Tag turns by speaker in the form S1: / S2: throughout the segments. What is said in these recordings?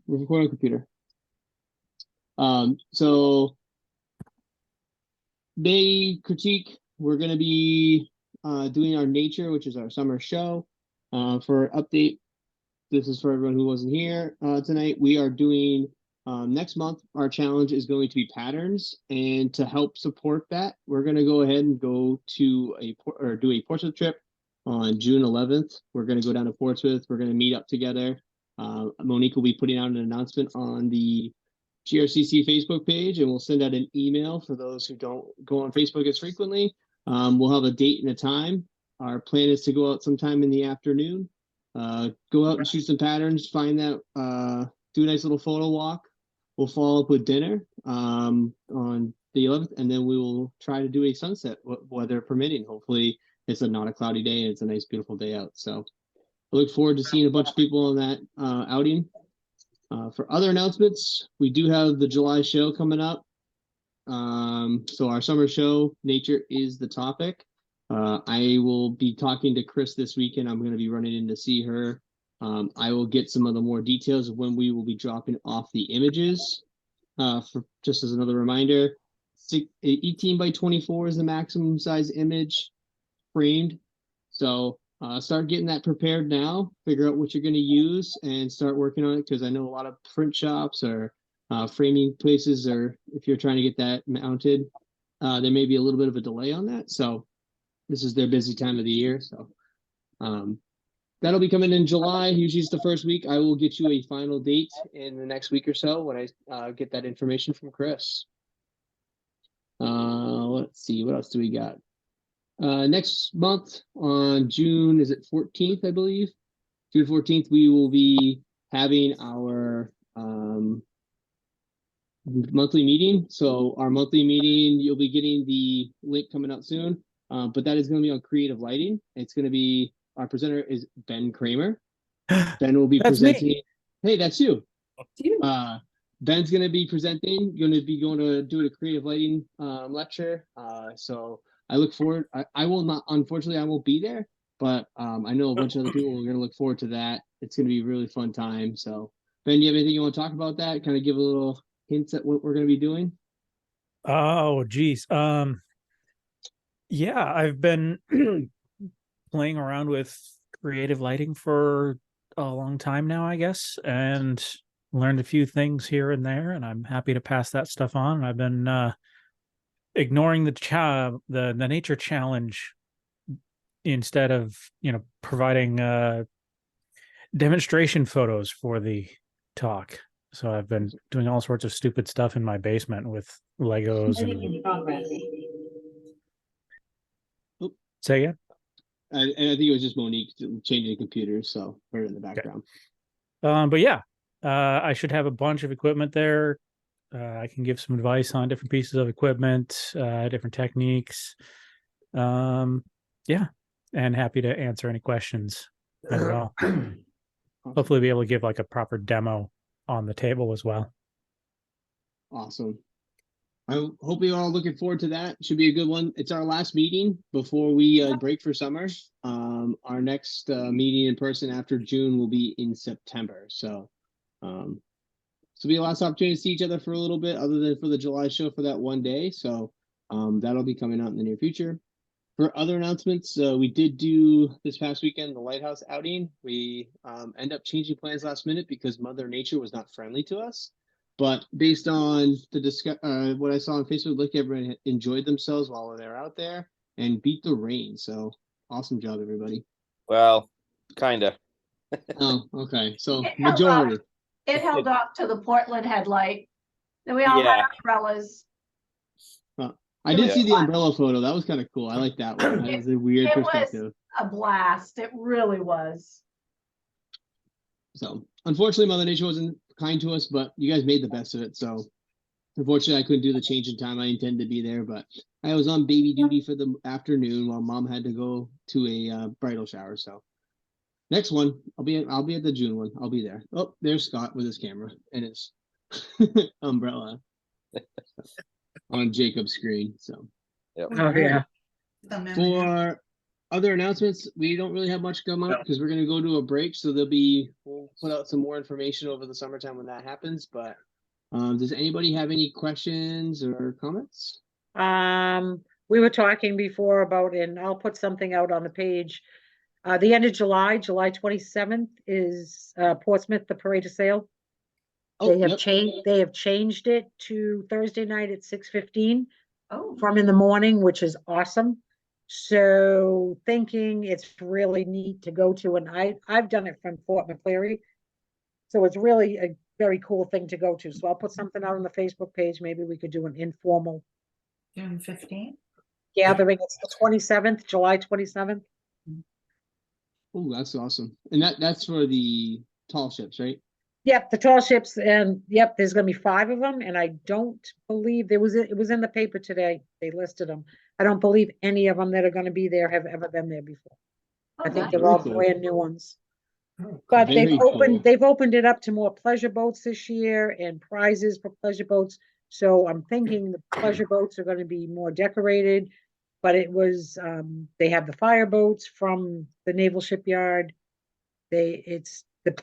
S1: We're recording on computer. So day critique, we're going to be doing our nature, which is our summer show. For update, this is for everyone who wasn't here tonight. We are doing next month. Our challenge is going to be patterns, and to help support that, we're going to go ahead and go to do a Portsmouth trip on June 11th. We're going to go down to Portsmouth. We're going to meet up together. Monique will be putting out an announcement on the GRCC Facebook page, and we'll send out an email for those who don't go on Facebook as frequently. We'll have a date and a time. Our plan is to go out sometime in the afternoon, go out and shoot some patterns, find that, do a nice little photo walk. We'll follow up with dinner on the 11th, and then we will try to do a sunset, weather permitting. Hopefully it's not a cloudy day and it's a nice, beautiful day out. So I look forward to seeing a bunch of people on that outing. For other announcements, we do have the July show coming up. So our summer show, nature is the topic. I will be talking to Chris this weekend. I'm going to be running in to see her. I will get some of the more details of when we will be dropping off the images. For just as another reminder, 18 by 24 is the maximum size image framed. So start getting that prepared now, figure out what you're going to use and start working on it, because I know a lot of print shops or framing places, or if you're trying to get that mounted, there may be a little bit of a delay on that. So this is their busy time of the year. So that'll be coming in July. Usually it's the first week. I will get you a final date in the next week or so when I get that information from Chris. Let's see, what else do we got? Next month on June, is it 14th, I believe? June 14th, we will be having our monthly meeting. So our monthly meeting, you'll be getting the link coming out soon, but that is going to be on creative lighting. It's going to be, our presenter is Ben Kramer. Ben will be presenting. Me. Hey, that's you. Ben's going to be presenting, going to do a creative lighting lecture. So I look forward. I will not, unfortunately, I won't be there, but I know a bunch of other people are going to look forward to that. It's going to be a really fun time. So Ben, do you have anything you want to talk about that? Kind of give a little hints at what we're going to be doing?
S2: Oh, geez. Yeah, I've been playing around with creative lighting for a long time now, I guess, and learned a few things here and there, and I'm happy to pass that stuff on. I've been ignoring the nature challenge instead of, providing demonstration photos for the talk. So I've been doing all sorts of stupid stuff in my basement with Legos and progress. Say again?
S1: And I think it was just Monique changing the computer, so we're in the background.
S2: Okay. But yeah, I should have a bunch of equipment there. I can give some advice on different pieces of equipment, different techniques. Yeah, and happy to answer any questions as well. Awesome. Hopefully be able to give like a proper demo on the table as well.
S1: Awesome. I hope you're all looking forward to that. Should be a good one. It's our last meeting before we break for summer. Our next meeting in person after June will be in September. So be a last opportunity to see each other for a little bit, other than for the July show for that one day. So that'll be coming out in the near future. For other announcements, we did do this past weekend the Lighthouse outing. We end up changing plans last minute because Mother Nature was not friendly to us. But based on the what I saw on Facebook, look, everyone enjoyed themselves while they're out there and beat the rain. So awesome job, everybody.
S3: Well, kind of.
S1: Oh, okay. So majority.
S4: It held up to the Portland headlight. Then we all had umbrellas.
S1: I did see the umbrella photo. That was kind of cool. I like that one. That was a weird perspective.
S4: Was a blast. It really was.
S1: So unfortunately, Mother Nature wasn't kind to us, but you guys made the best of it. So unfortunately, I couldn't do the change in time. I intended to be there, but I was on baby duty for the afternoon while Mom had to go to a bridal shower. So next one, I'll be at the June one. I'll be there. Oh, there's Scott with his camera and his umbrella on Jacob's screen. So
S3: yep.
S2: Oh yeah.
S1: For other announcements, we don't really have much come up because we're going to go to a break. So we'll put out some more information over the summertime when that happens. But does anybody have any questions or comments?
S5: We were talking before about, and I'll put something out on the page. The end of July, July 27th is Portsmouth, the Parade of Sale.
S1: Oh,
S5: They have
S1: yep.
S5: changed it to Thursday night at 6:15
S4: Oh,
S5: from in the morning, which is awesome. So thinking it's really neat to go to, and I've done it from Fort McCleary. So it's really a very cool thing to go to. So I'll put something out on the Facebook page. Maybe we could do an informal
S6: June 15th.
S5: gathering. It's the 27th, July 27th.
S1: Oh, that's awesome. And that's for the tall ships, right?
S5: Yep, the tall ships, and yep, there's gonna be 5 of them, and I don't believe it was in the paper today. They listed them. I don't believe any of them that are gonna be there have ever been there before. I think
S4: nice.
S5: they're all
S1: Very cool.
S5: brand new ones. But
S1: Very cool.
S5: they've opened it up to more pleasure boats this year and prizes for pleasure boats. So I'm thinking the pleasure boats are gonna be more decorated. But it was, they have the fire boats from the Naval Shipyard. The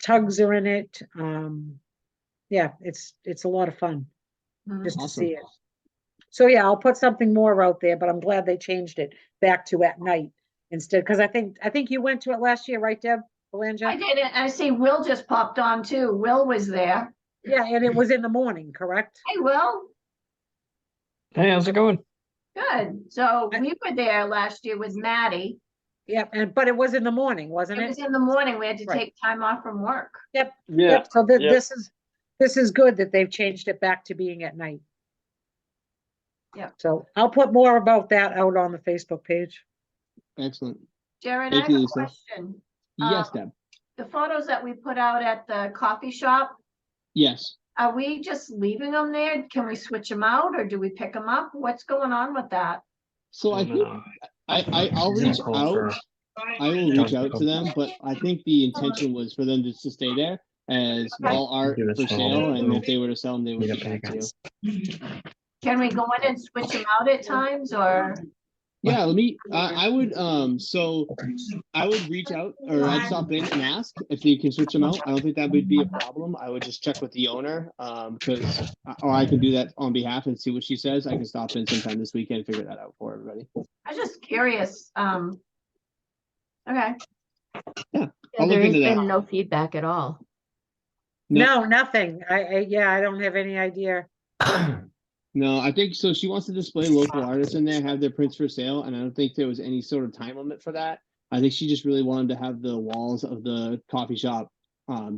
S5: tugs are in it. Yeah, it's a lot of fun just to
S1: Awesome.
S5: see it. So yeah, I'll put something more out there, but I'm glad they changed it back to at night instead, because I think you went to it last year, right, Deb Belanger?
S4: I did it. I see Will just popped on too. Will was there.
S5: Yeah, and it was in the morning, correct?
S4: Hey, Will,
S3: Hey, how's it going?
S4: good. So we were there last year with Maddie.
S5: Yep, but it was in the morning, wasn't
S4: It
S5: it?
S4: was in the morning. We had to
S5: Right.
S4: take time off from work.
S5: Yep,
S3: Yeah.
S5: yep. So
S3: yep.
S5: this is good that they've changed it back to being at night.
S4: Yep.
S5: So I'll put more about that out on the Facebook page.
S1: Excellent.
S4: Jared, I
S1: Thank
S4: have
S1: you,
S4: a
S1: Lisa.
S4: question.
S1: Yes,
S4: Um,
S1: Deb.
S4: The photos that we put out at the coffee shop,
S1: Yes.
S4: are we just leaving them there? Can we switch them out or do we pick them up? What's going on with that?
S1: So I think I'll reach out. I will reach out to them, but I think the intention was for them just to stay there as wall art for sale, and if they were to sell them, they would get back to you.
S4: Can we go in and switch them out at times or?
S1: Yeah, I would reach out, or I'd stop in and ask if you can switch them out. I don't think that would be a problem. I would just check with the owner, or I can do that on behalf and see what she says. I can stop in sometime this weekend and figure that out for everybody.
S4: I'm just curious. Okay.
S1: Yeah,
S7: Yeah, there has been no feedback at all.
S5: No, nothing. I don't have any idea.
S1: No, I think so. She wants to display local artists in there, have their prints for sale, and I don't think there was any sort of time limit for that. I think she just really wanted to have the walls of the coffee shop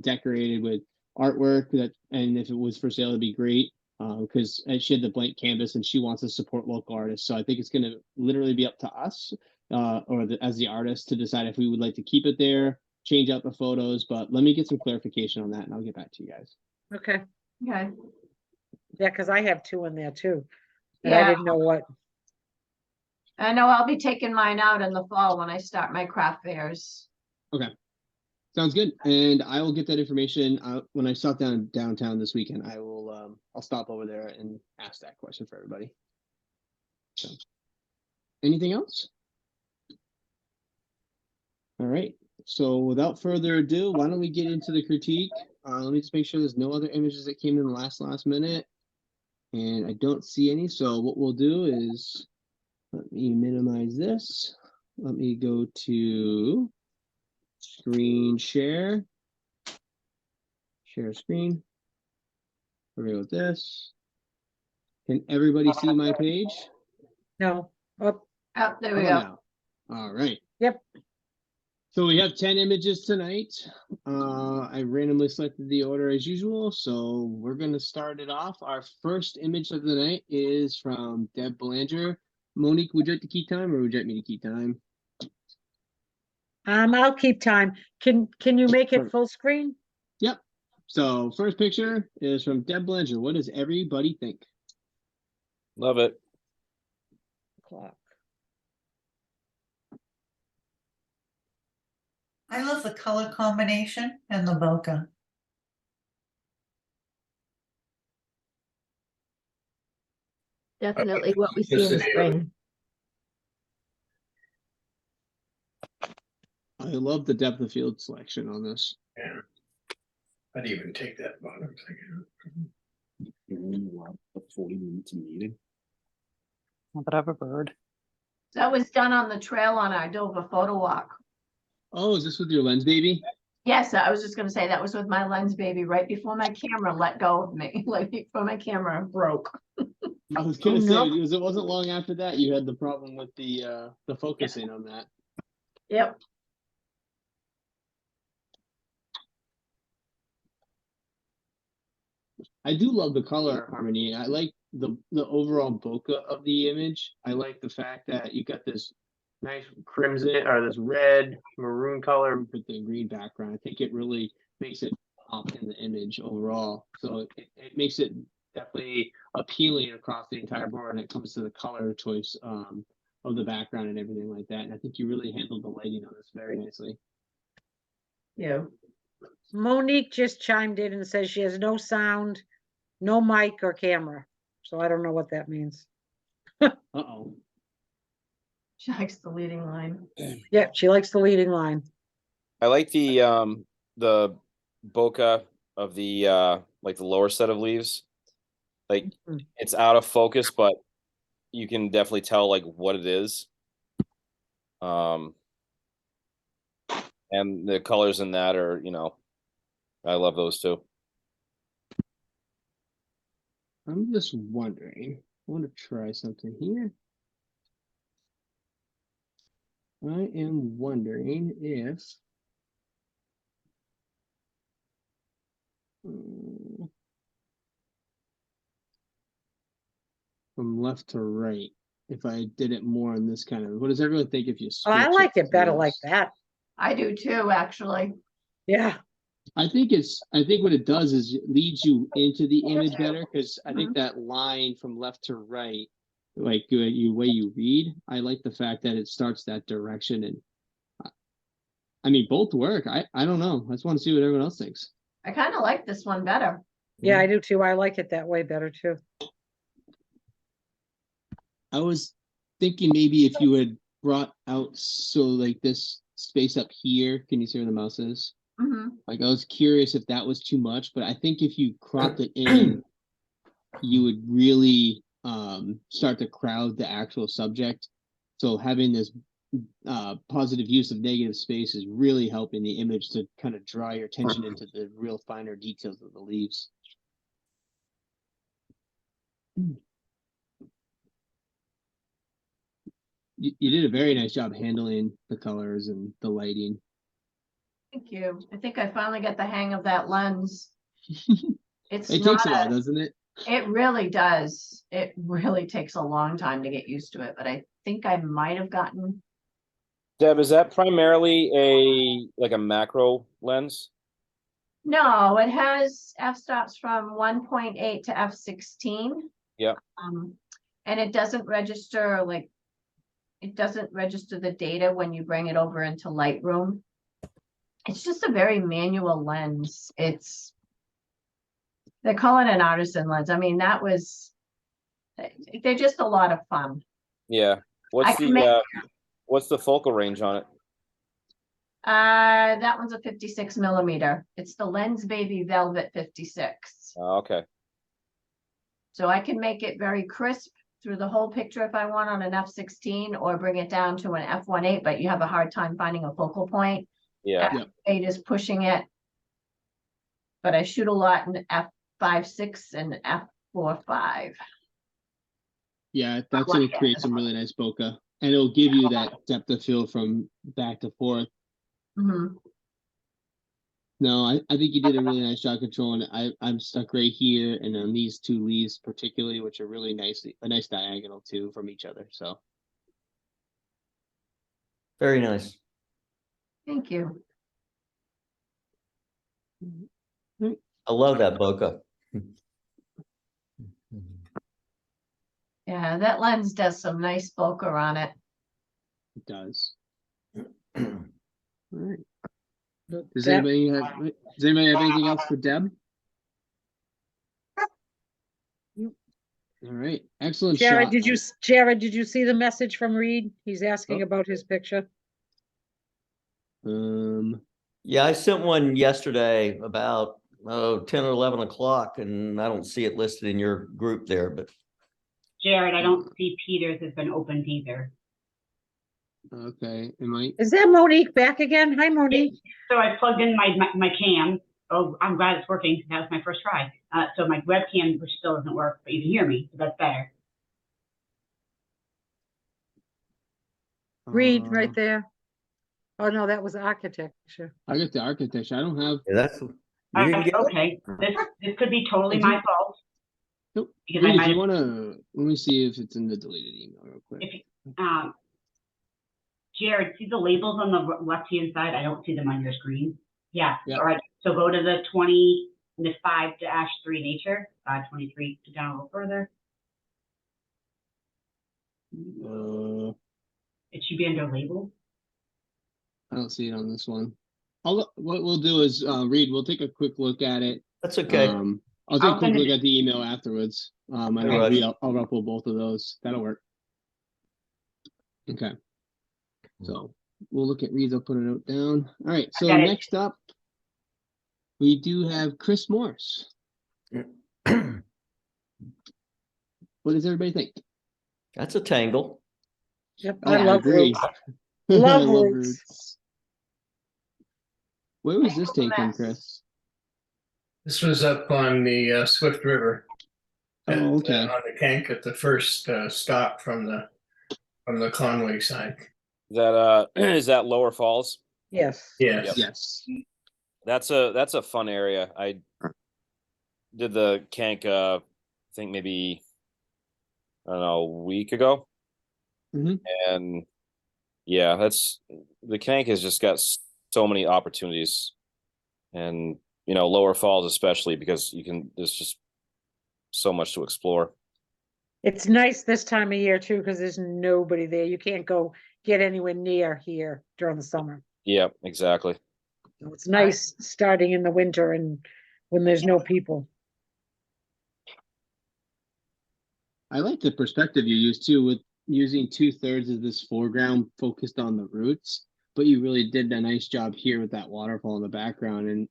S1: decorated with artwork and if it was for sale, it'd be great because she had the blank canvas and she wants to support local artists. So I think it's going to literally be up to us as the artist to decide if we would like to keep it there, change out the photos. But let me get some clarification on that, and I'll get back to you guys.
S5: Okay.
S4: Okay.
S5: Yeah, because I have 2 in there too. And I
S4: Yeah,
S5: didn't know what.
S4: I know I'll be taking mine out in the fall when I start my craft fairs.
S1: Okay. Sounds good. And I will get that information when I stop downtown this weekend. I'll stop over there and ask that question for everybody. So, anything else? All right. So without further ado, why don't we get into the critique? Let me just make sure there's no other images that came in the last minute. And I don't see any. So what we'll do is let me minimize this. Let me go to screen share. Share screen. We're going with this. Can everybody see my page?
S5: No. Oh,
S4: Oh, there we
S1: How
S4: go.
S1: about now? All right.
S5: yep.
S1: So we have 10 images tonight. I randomly selected the order as usual. So we're going to start it off. Our first image of the night is from Deb Belanger. Monique, would you like to keep time or would you like me to keep time?
S5: I'll keep time. Can you make it
S1: Perfect.
S5: full screen?
S1: Yep. So first picture is from Deb Belanger. What does everybody think?
S3: Love it.
S5: Clock.
S6: I love the color combination and the bokeh.
S7: Definitely what we see in the spring.
S1: I love the depth of field selection on this.
S8: Yeah. I'd even take that bottom thing.
S9: You only want a 40-minute meeting.
S10: But I have a bird.
S4: That was done on the trail on our Dover photo walk.
S1: Oh, is this with your lens, baby?
S4: Yes, I was just gonna say that was with my lens baby right before my camera let go of me, like before my camera broke.
S1: I was gonna
S4: Oh,
S1: say
S4: no.
S1: because it wasn't long after that you had the problem with the focusing on that.
S4: Yep.
S1: I do love the color harmony. I like the overall bokeh of the image. I like the fact that you got this nice crimson or this red maroon color with the green background. I think it really makes it pop in the image overall. So it makes it definitely appealing across the entire board when it comes to the color choice of the background and everything like that. And I think you really handled the lighting on this very nicely.
S4: Yeah.
S5: Monique just chimed in and says she has no sound, no mic or camera. So I don't know what that means.
S1: Uh-oh.
S4: She likes the leading line.
S5: Yeah, she likes the leading line.
S3: I like the bokeh of the like the lower set of leaves. Like it's out of focus, but you can definitely tell like what it is. And the colors in that are, I love those too.
S1: I'm just wondering. I want to try something here. I am wondering if from left to right, if I did it more on this kind of, what does everyone think if you
S5: Oh, I
S1: switch
S5: like it better
S1: to
S5: like
S1: this?
S5: that.
S4: I do too, actually.
S5: Yeah.
S1: I think what it does is it leads you into the image better because I think that line from left to right, like the way you read, I like the fact that it starts that direction. And I mean, both work. I don't know. I just want to see what everyone else thinks.
S4: I kind of like this one better.
S5: Yeah, I do too. I like it that way better too.
S1: I was thinking maybe if you had brought out so like this space up here, can you see where the mouse is?
S4: Mm-hmm.
S1: Like I was curious if that was too much, but I think if you cropped it in, you would really start to crowd the actual subject. So having this positive use of negative space is really helping the image to kind of draw your attention into the real finer details of the leaves. You did a very nice job handling the colors and the lighting.
S4: Thank you. I think I finally got the hang of that lens. It's
S1: It
S4: not
S1: takes a while, doesn't it?
S4: It really does. It really takes a long time to get used to it, but I think I might have gotten.
S3: Deb, is that primarily a macro lens?
S4: No, it has f-stops from 1.8 to f16.
S3: Yeah.
S4: And it doesn't register the data when you bring it over into Lightroom. It's just a very manual lens. They're calling it an artisan lens. I mean, they're just a lot of fun.
S3: Yeah. What's the focal range on it?
S4: That one's a 56 millimeter. It's the Lens Baby Velvet 56.
S3: Oh, okay.
S4: So I can make it very crisp through the whole picture if I want on an f16 or bring it down to an f1.8, but you have a hard time finding a focal point.
S3: Yeah.
S4: F8 is pushing it. But I shoot a lot in f5.6 and f4.5.
S1: Yeah, that's going to create some really nice bokeh. And it'll give you that depth of field from back to forth.
S4: Mm-hmm.
S1: No, I think you did a really nice job controlling it. I'm stuck right here and on these two leaves particularly, which are really a nice diagonal too from each other. So
S11: very nice.
S4: Thank you.
S11: I love that bokeh.
S4: Yeah, that lens does some nice bokeh on it.
S1: It does. All right. Does anybody have anything else for Deb? All right. Excellent.
S5: Jared,
S1: shot.
S5: did you see the message from Reed? He's asking about his picture.
S11: Yeah, I sent one yesterday about 10 or 11 o'clock, and I don't see it listed in your group there, but
S12: Jared, I don't see Peter's has been opened either.
S1: Okay, it might.
S5: Is that Monique back again? Hi, Monique.
S12: So I plugged in my cam. Oh, I'm glad it's working. That was my first try. So my webcam, which still doesn't work, but you can hear me, so that's better.
S5: Read right there. Oh, no, that was architecture.
S1: I got the architecture. I don't have.
S11: yeah, that's you didn't get it?
S12: Okay, this could be totally my fault.
S1: Nope.
S12: Because I
S1: Reed,
S12: might
S1: you
S12: have-
S1: want to? Let me see if it's in the deleted email real quick.
S12: If Jared, see the labels on the left-hand side? I don't see them on your screen. Yeah.
S1: Yeah.
S12: All right. So go to the 5-3 nature, 523 to down a little further. It should be under labels.
S1: I don't see it on this one. What we'll do is, Reed, we'll take a quick look at it.
S11: That's okay.
S1: I'll take a quick look at the email afterwards. And
S11: Alright.
S1: I'll upload both of those. That'll work. Okay. So we'll look at Reed's. I'll put a note down. All right. So
S12: Got it.
S1: next up, we do have Chris Morse. What does everybody think?
S11: That's a tangle.
S5: Yep,
S1: Oh,
S5: I love
S1: agree.
S5: roots.
S1: I
S5: Love
S1: love
S5: roots.
S1: roots. Where was this taken, Chris?
S8: This was up on the Swift River.
S1: Oh, okay.
S8: On the Kank at the first stop from the Conway side.
S3: Is that Lower Falls?
S5: Yes.
S8: Yes.
S3: Yep.
S1: Yes.
S3: That's a fun area. I did the Kank I think maybe I don't know, a week ago. And yeah, the Kank has just got so many opportunities, and Lower Falls especially, because there's just so much to explore.
S5: It's nice this time of year too, because there's nobody there. You can't go get anywhere near here during the summer.
S3: Yeah, exactly.
S5: So it's nice starting in the winter and when there's no people.
S1: I like the perspective you use too, with using 2/3 of this foreground focused on the roots, but you really did a nice job here with that waterfall in the background, and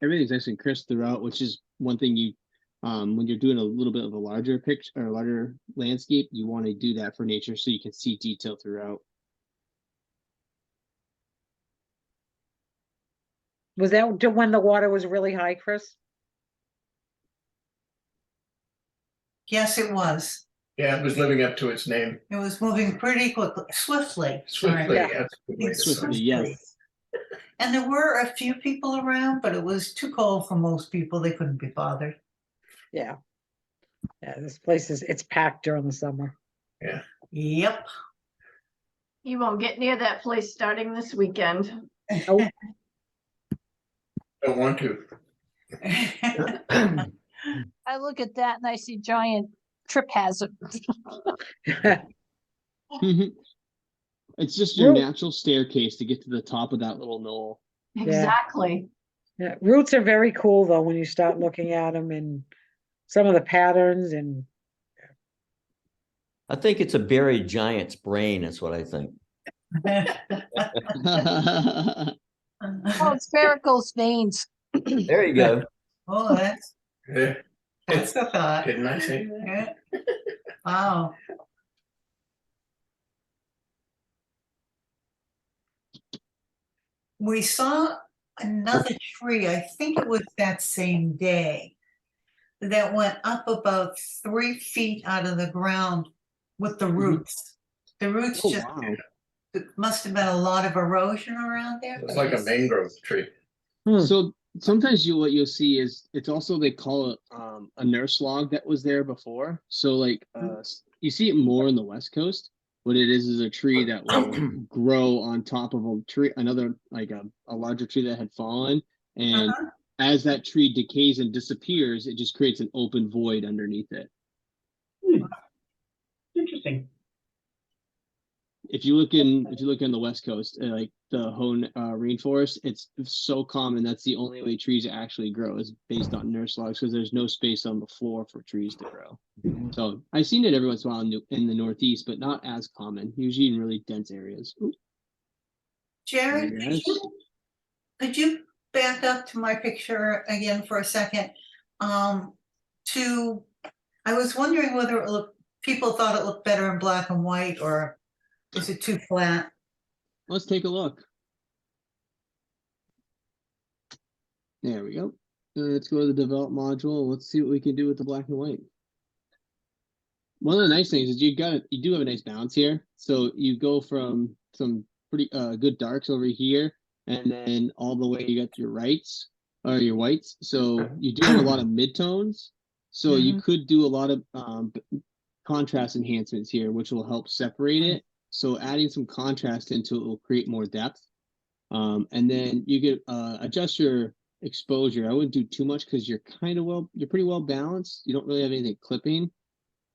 S1: everything's nice and crisp throughout, which is one thing when you're doing a little bit of a larger picture or larger landscape, you want to do that for nature so you can see detail throughout.
S5: Was that when the water was really high, Chris?
S6: Yes, it was.
S8: Yeah, it was living up to its name.
S6: It was moving pretty quickly, swiftly.
S8: Swiftly,
S5: Yeah.
S8: that's a good way to say it.
S1: Swiftly, yes.
S6: And there were a few people around, but it was too cold for most people. They couldn't be bothered.
S5: Yeah. Yeah, this place it's packed during the summer.
S8: Yeah.
S6: Yep.
S4: You won't get near that place starting this weekend.
S5: Nope.
S8: Don't want to.
S13: I look at that and I see giant trip hazard.
S1: It's just your
S5: Root-
S1: natural staircase to get to the top of that little knoll.
S4: Exactly.
S5: Yeah, roots are very cool though when you start looking at them and some of the patterns and
S11: I think it's a buried giant's brain, is what I think.
S13: Oh, it's varicose veins.
S11: There you go.
S6: Oh, that's
S8: Yeah.
S6: a thought.
S8: Didn't I say?
S6: Yeah. Wow. We saw another tree, I think it was that same day, that went up about 3 feet out of the ground with the roots. The roots
S1: Oh,
S6: just,
S1: wow.
S6: it must have been a lot of erosion around there.
S8: It was like a mangrove tree.
S1: So sometimes what you'll see is it's also, they call it a nurse log that was there before. So like you see it more in the West Coast. What it is a tree that will grow on top of a tree, another like a larger tree that had fallen, and as that tree decays and disappears, it just creates an open void underneath it.
S12: Interesting.
S1: If you look in the West Coast, like the Hone rainforest, it's so common. That's the only way trees actually grow is based on nurse logs, because there's no space on the floor for trees to grow. So I've seen it every once in a while in the Northeast, but not as common. Usually in really dense areas. Ooh.
S6: Jared,
S1: Yes.
S6: could you back up to my picture again for a second? I was wondering whether people thought it looked better in black and white, or is it too flat?
S1: Let's take a look. There we go. Let's go to the develop module. Let's see what we can do with the black and white. One of the nice things is you do have a nice balance here. So you go from some pretty good darks over here, and then all the way you got your your whites. So you do have a lot of midtones. So you could do a lot of contrast enhancements here, which will help separate it. So adding some contrast into it will create more depth. And then you could adjust your exposure. I wouldn't do too much because you're pretty well balanced. You don't really have anything clipping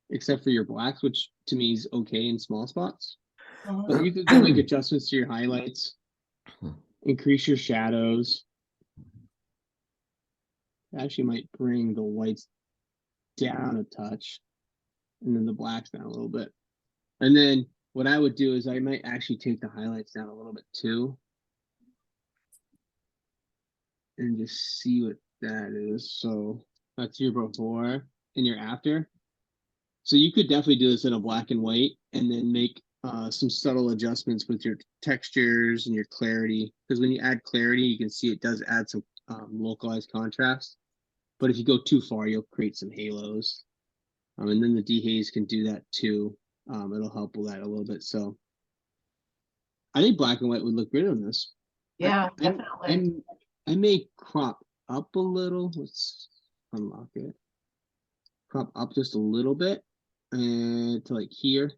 S1: except for your blacks, which to me is okay in small spots. But you could go make adjustments to your highlights, increase your shadows. Actually might bring the whites down a touch and then the blacks down a little bit. And then what I would do is I might actually take the highlights down a little bit too. And just see what that is. So that's your before and your after. So you could definitely do this in a black and white and then make some subtle adjustments with your textures and your clarity. Because when you add clarity, you can see it does add some localized contrast. But if you go too far, you'll create some halos. And then the dehaze can do that too. It'll help with that a little bit. So I think black and white would look good on this.
S4: Yeah, definitely.
S1: I may crop up a little. Let's unlock it. Crop up just a little bit and to like here,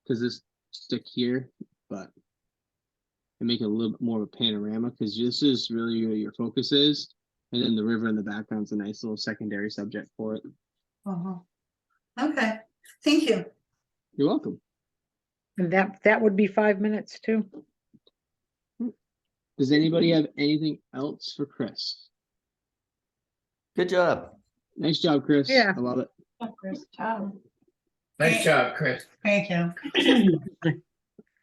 S1: because this stick here, but and make it a little bit more of a panorama because this is really where your focus is, and then the river in the background is a nice little secondary subject for it.
S6: Okay, thank you.
S1: You're welcome.
S5: And that would be 5 minutes too.
S1: Does anybody have anything else for Chris?
S11: Good job.
S1: Nice job, Chris.
S5: Yeah.
S1: I love it.
S8: Nice job, Chris.
S6: Thank you.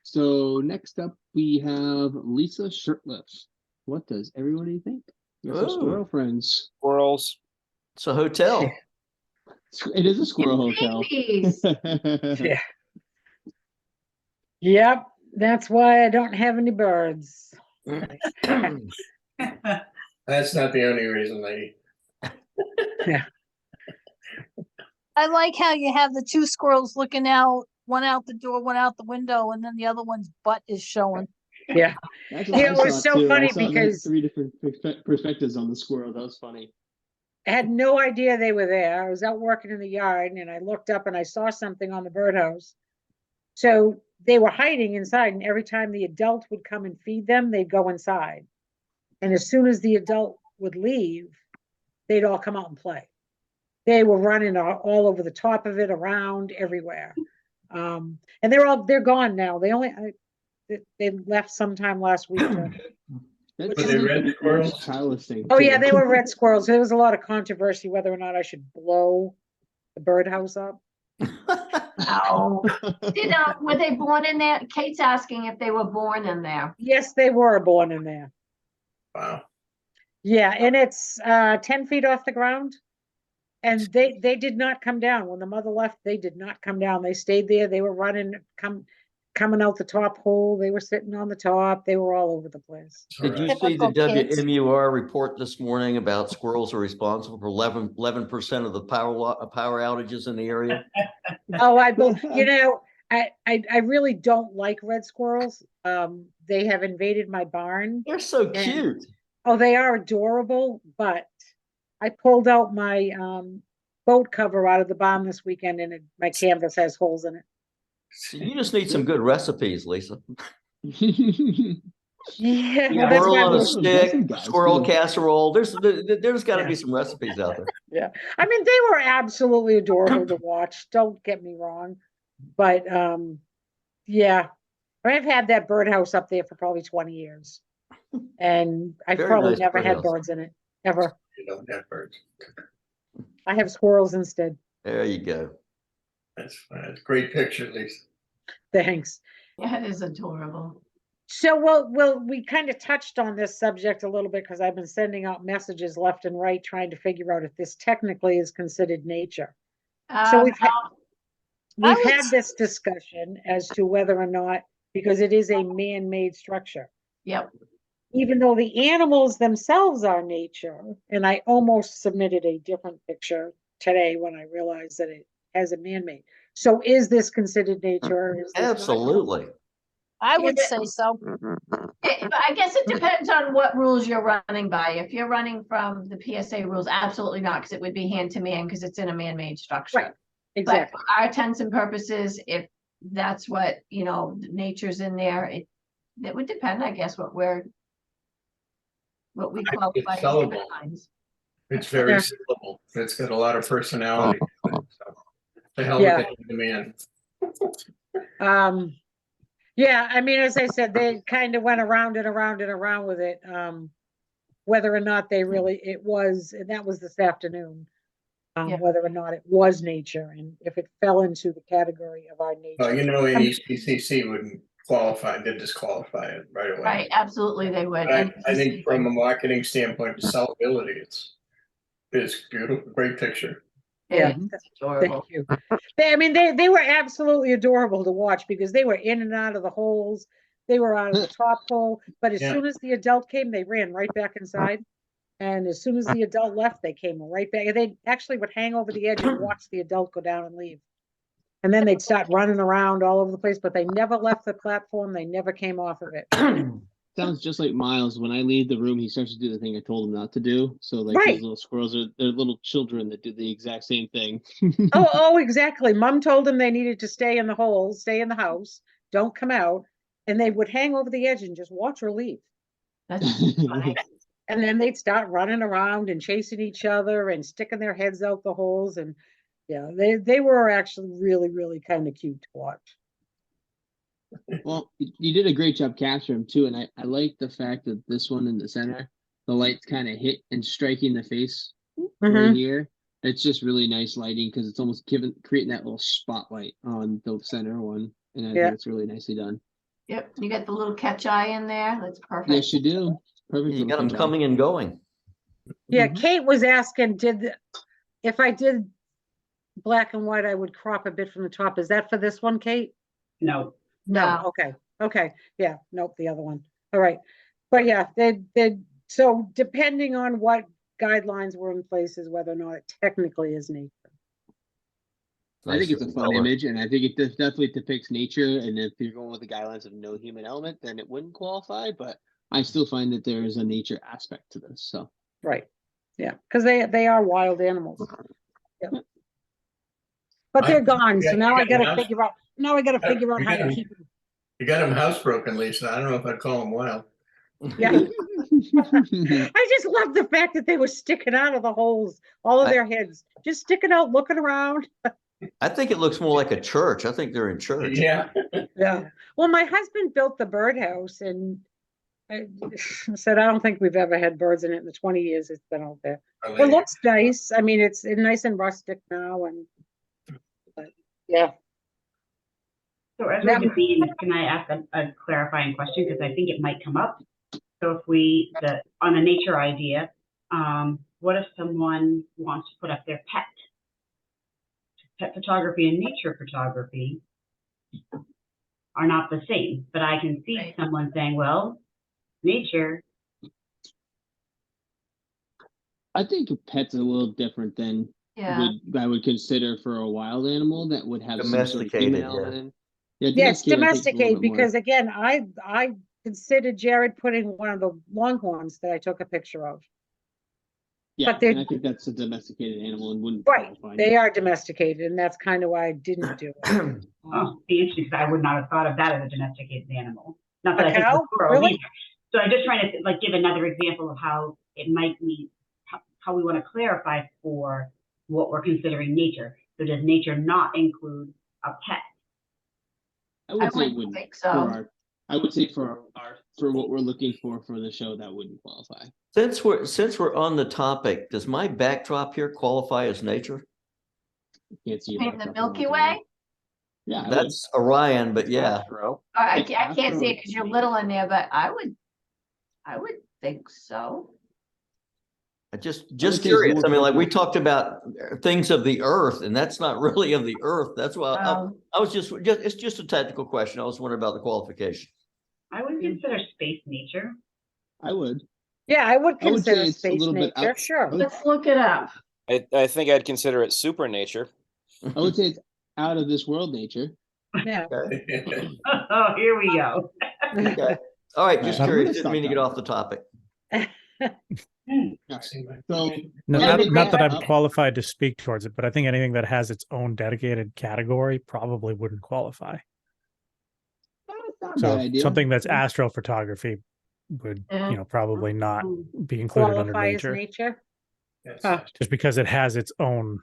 S1: So next up we have Lisa Shirtless. What does everybody think? We got some squirrel friends.
S3: Squirrels.
S11: It's a hotel.
S1: It is a squirrel hotel.
S5: Yeah. Yep. That's why I don't have any birds.
S8: That's not the only reason, lady.
S5: Yeah.
S13: I like how you have the two squirrels looking out, one out the door, one out the window, and then the other one's butt is showing.
S5: Yeah.
S1: That's what
S5: It was so funny
S1: I saw
S5: because
S1: 3 different perspectives on the squirrel. That was funny.
S5: I had no idea they were there. I was out working in the yard and I looked up and I saw something on the birdhouse. So they were hiding inside, and every time the adult would come and feed them, they'd go inside. And as soon as the adult would leave, they'd all come out and play. They were running all over the top of it, around everywhere. And they're gone now. They left sometime last week.
S8: Were they red squirrels?
S5: Oh yeah, they were red squirrels. There was a lot of controversy whether or not I should blow the birdhouse up.
S4: Oh, were they born in there? Kate's asking if they were born in there.
S5: Yes, they were born in there.
S8: Wow.
S5: Yeah, and it's 10 feet off the ground. And they did not come down. When the mother left, they did not come down. They stayed there. They were running, coming out the top hole. They were sitting on the top. They were all over the place.
S11: Did you see the WMUR report this morning about squirrels are responsible for 11% of the power outages in the area?
S5: Oh, I really don't like red squirrels. They have invaded my barn.
S11: They're so cute.
S5: Oh, they are adorable, but I pulled out my boat cover out of the barn this weekend, and my canvas has holes in it.
S11: So you just need some good recipes, Lisa.
S5: Yeah,
S11: well,
S5: that's
S11: squirrel on a
S5: why
S11: stick, squirrel casserole. There's got to be some recipes out there.
S5: Yeah, I mean, they were absolutely adorable to watch. Don't get me wrong, but yeah, I've had that birdhouse up there for probably 20 years, and I've probably never had birds in it ever.
S8: You don't have birds.
S5: I have squirrels instead.
S11: There you go.
S8: That's great picture, Lisa.
S5: Thanks.
S4: Yeah, it is adorable.
S5: So we kind of touched on this subject a little bit because I've been sending out messages left and right trying to figure out if this technically is considered nature. So we've had this discussion as to whether or not, because it is a man-made structure.
S4: Yep.
S5: Even though the animals themselves are nature, and I almost submitted a different picture today when I realized that it has a man-made. So is this considered nature? Or is this
S11: Absolutely.
S13: I would say so.
S4: I guess it depends on what rules you're running by. If you're running from the PSA rules, absolutely not, because it would be hand to man because it's in a man-made structure.
S5: Right. Exactly.
S4: But for our intents and purposes, if that's what, nature's in there, it would depend, I guess, what we call
S8: It's
S4: by
S8: sellable.
S4: lines.
S8: It's very sellable. It's got a lot of personality. So, the hell with the demand.
S5: Yeah, I mean, as I said, they kind of went around and around and around with it. Whether or not it was, and that was this afternoon, whether or not it was nature and if it fell into the category of our nature.
S8: Well, ECCC wouldn't qualify, they'd disqualify it right away.
S4: Right, absolutely they would.
S8: I think from a marketing standpoint, the sellability, it's beautiful, great picture.
S5: Yeah,
S4: that's adorable.
S5: Thank you. They were absolutely adorable to watch because they were in and out of the holes. They were out of the top hole, but as soon as the adult came, they ran right back inside. And as soon as the adult left, they came right back. They actually would hang over the edge and watch the adult go down and leave. And then they'd start running around all over the place, but they never left the platform. They never came off of it.
S1: Sounds just like Miles. When I leave the room, he starts to do the thing I told him not to do. So like
S5: Right.
S1: these little squirrels they're little children that do the exact same thing.
S5: Oh, exactly. Mom told them they needed to stay in the holes, stay in the house, don't come out. And they would hang over the edge and just watch her leave.
S4: That's funny.
S5: And then they'd start running around and chasing each other and sticking their heads out the holes. And they were actually really, really kind of cute to watch.
S1: Well, you did a great job capturing them too, and I like the fact that this one in the center, the lights kind of hit and striking the face right here. It's just really nice lighting because it's almost creating that little spotlight on the center one, and I think it's really nicely done.
S4: Yep, you got the little catch eye in there. That's perfect.
S1: Yes, you do. Perfect.
S11: You got them coming and going.
S5: Yeah, Kate was asking, if I did black and white, I would crop a bit from the top. Is that for this one, Kate?
S12: No.
S5: No. Okay. Yeah. Nope. The other one. All right. But yeah, so depending on what guidelines were in place is whether or not it technically is nature.
S1: I think it's a fun image, and I think it definitely depicts nature. And if you're going with the guidelines of no human element, then it wouldn't qualify. But I still find that there is a nature aspect to this. So
S5: right, yeah, because they are wild animals. Yep. But they're gone, so now I got to figure out. Now I got to figure out how to keep them.
S8: You got them housebroken, Lisa. I don't know if I'd call them wild.
S5: Yeah. I just love the fact that they were sticking out of the holes, all of their heads, just sticking out, looking around.
S11: I think it looks more like a church. I think they're in church.
S8: Yeah.
S5: Yeah. Well, my husband built the birdhouse, and I said, I don't think we've ever had birds in it in the 20 years it's been out there. It looks nice. I mean, it's nice and rustic now, but yeah.
S12: So as we're debating, can I ask a clarifying question? Because I think it might come up. So if on the nature idea, what if someone wants to put up their pet? Pet photography and nature photography are not the same, but I can see someone saying, well, nature.
S1: I think a pet's a little different than I would consider for a wild animal that would have
S11: domesticated.
S5: Yes, domesticated, because again, I considered Jared putting one of the longhorns that I took a picture of.
S1: Yeah, and I think that's a domesticated animal and wouldn't qualify.
S5: They are domesticated, and that's kind of why I didn't do it.
S12: Oh, be interesting, because I would not have thought of that as a domesticated animal. Not that
S5: a cow? Really?
S12: So I'm just trying to give another example of how it might mean how we want to clarify for what we're considering nature. So does nature not include a pet?
S1: I would say it wouldn't.
S4: Think so.
S1: I would say for what we're looking for the show, that wouldn't qualify.
S11: Since we're on the topic, does my backdrop here qualify as nature?
S1: Can't see
S4: the Milky Way.
S1: Yeah,
S11: That's Orion, but yeah.
S3: Astro.
S4: I can't see it because you're little in there, but I would think so.
S11: Just
S1: say
S11: curious.
S1: it's
S11: I mean, like we
S1: more
S11: talked about things of the earth, and that's not really of the earth. That's why I was just it's just a technical question. I was wondering about the qualification.
S12: I would consider space nature.
S1: I would.
S5: Yeah, I would
S1: I would say
S5: consider
S1: it's a
S5: space
S1: little bit
S5: nature,
S1: out.
S5: sure.
S4: Let's look it up.
S3: I think I'd consider it super nature.
S1: I would say it's out of this world nature.
S5: Yeah.
S12: Oh, here we go.
S11: Okay. All right, just
S1: I'm
S11: curious.
S1: gonna
S11: Didn't
S1: stop
S11: mean to get
S1: talking.
S11: off the topic.
S1: So
S2: Not that I'm qualified to speak towards it, but I think anything that has its own dedicated category probably wouldn't qualify. So something that's astrophotography would, probably not be included under
S5: Qualify as
S2: nature.
S5: nature.
S2: Just because it has its own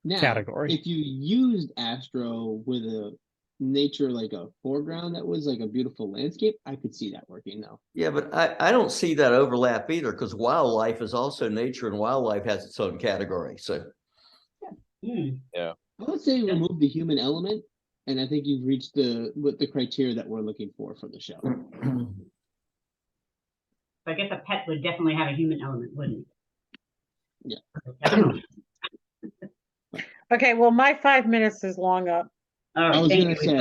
S2: category.
S1: If you used astro with a nature like a foreground that was like a beautiful landscape, I could see that working though.
S11: Yeah, but I don't see that overlap either, because wildlife is also nature, and wildlife has its own category. So
S3: yeah,
S1: I would say remove the human element, and I think you've reached the criteria that we're looking for the show.
S12: So I guess a pet would definitely have a human element, wouldn't it?
S1: Yeah.
S5: Okay, well, my 5 minutes is long up.
S12: All right,
S1: I was
S12: thank
S1: gonna
S12: you,
S1: say,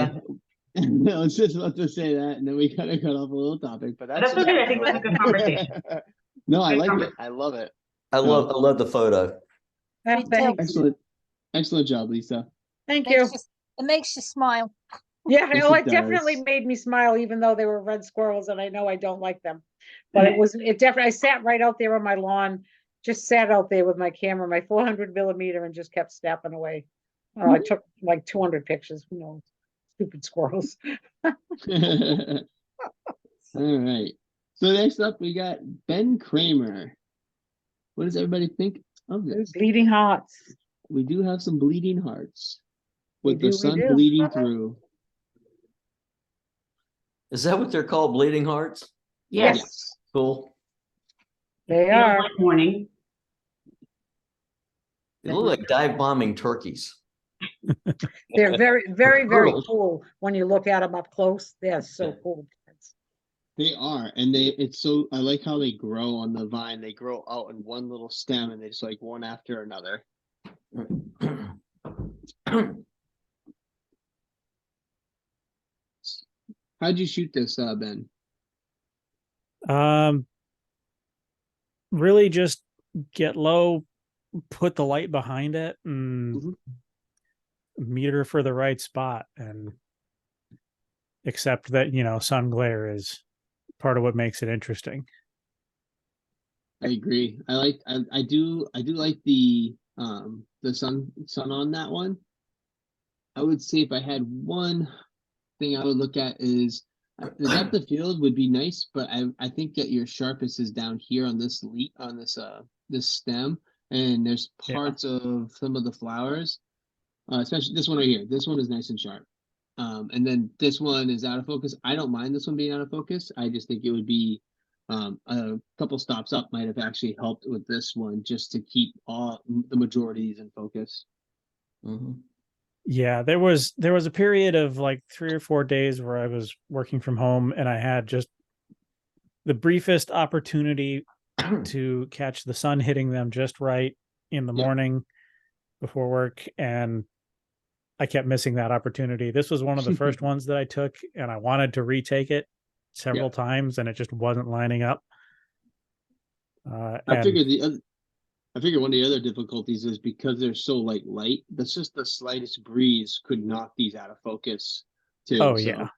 S12: Lisa.
S1: I was just about to say that, and then we kind of cut off a little topic, but
S12: That's okay. I think it was a good conversation.
S1: No, I like it. I love it.
S11: I love the photo.
S5: Thanks.
S1: Excellent job, Lisa.
S5: Thank you.
S13: It makes you smile.
S5: Yeah,
S1: Yes,
S5: well,
S1: it
S5: it definitely
S1: does.
S5: made me smile, even though they were red squirrels, and I know I don't like them. But it definitely, I sat right out there on my lawn, just sat out there with my camera, my 400 millimeter, and just kept snapping away. I took like 200 pictures, stupid squirrels.
S1: All right. So next up, we got Ben Kramer. What does everybody think of this?
S5: Bleeding hearts.
S1: We do have some bleeding hearts with
S5: We
S1: the
S5: do.
S1: sun bleeding through.
S11: Is that what they're called? Bleeding hearts?
S5: Yes.
S11: Cool.
S5: They are.
S12: Like morning.
S11: They look like dive bombing turkeys.
S5: They're very, very, very cool when you look at them up close. They're so cool.
S1: They are, and I like how they grow on the vine. They grow out in one little stem, and they just like one after another. How'd you shoot this, Ben?
S2: Really just get low, put the light behind it, and meter for the right spot, and accept that sun glare is part of what makes it interesting.
S1: I agree. I do like the sun on that one. I would say if I had one thing I would look at is the depth of field would be nice, but I think that your sharpest is down here on this this stem, and there's parts of some of the flowers, especially this one right here. This one is nice and sharp. And then this one is out of focus. I don't mind this one being out of focus. I just think it would be a couple stops up might have actually helped with this one just to keep the majorities in focus.
S2: Yeah, there was a period of like 3 or 4 days where I was working from home, and I had just the briefest opportunity to catch the sun hitting them just right in the morning before work, and I kept missing that opportunity. This was one of the first ones that I took, and I wanted to retake it several times, and it just wasn't lining up.
S1: I figure one of the other difficulties is because they're so light. That's just the slightest breeze could knock these out of focus too.
S2: Oh,
S1: so.
S2: yeah.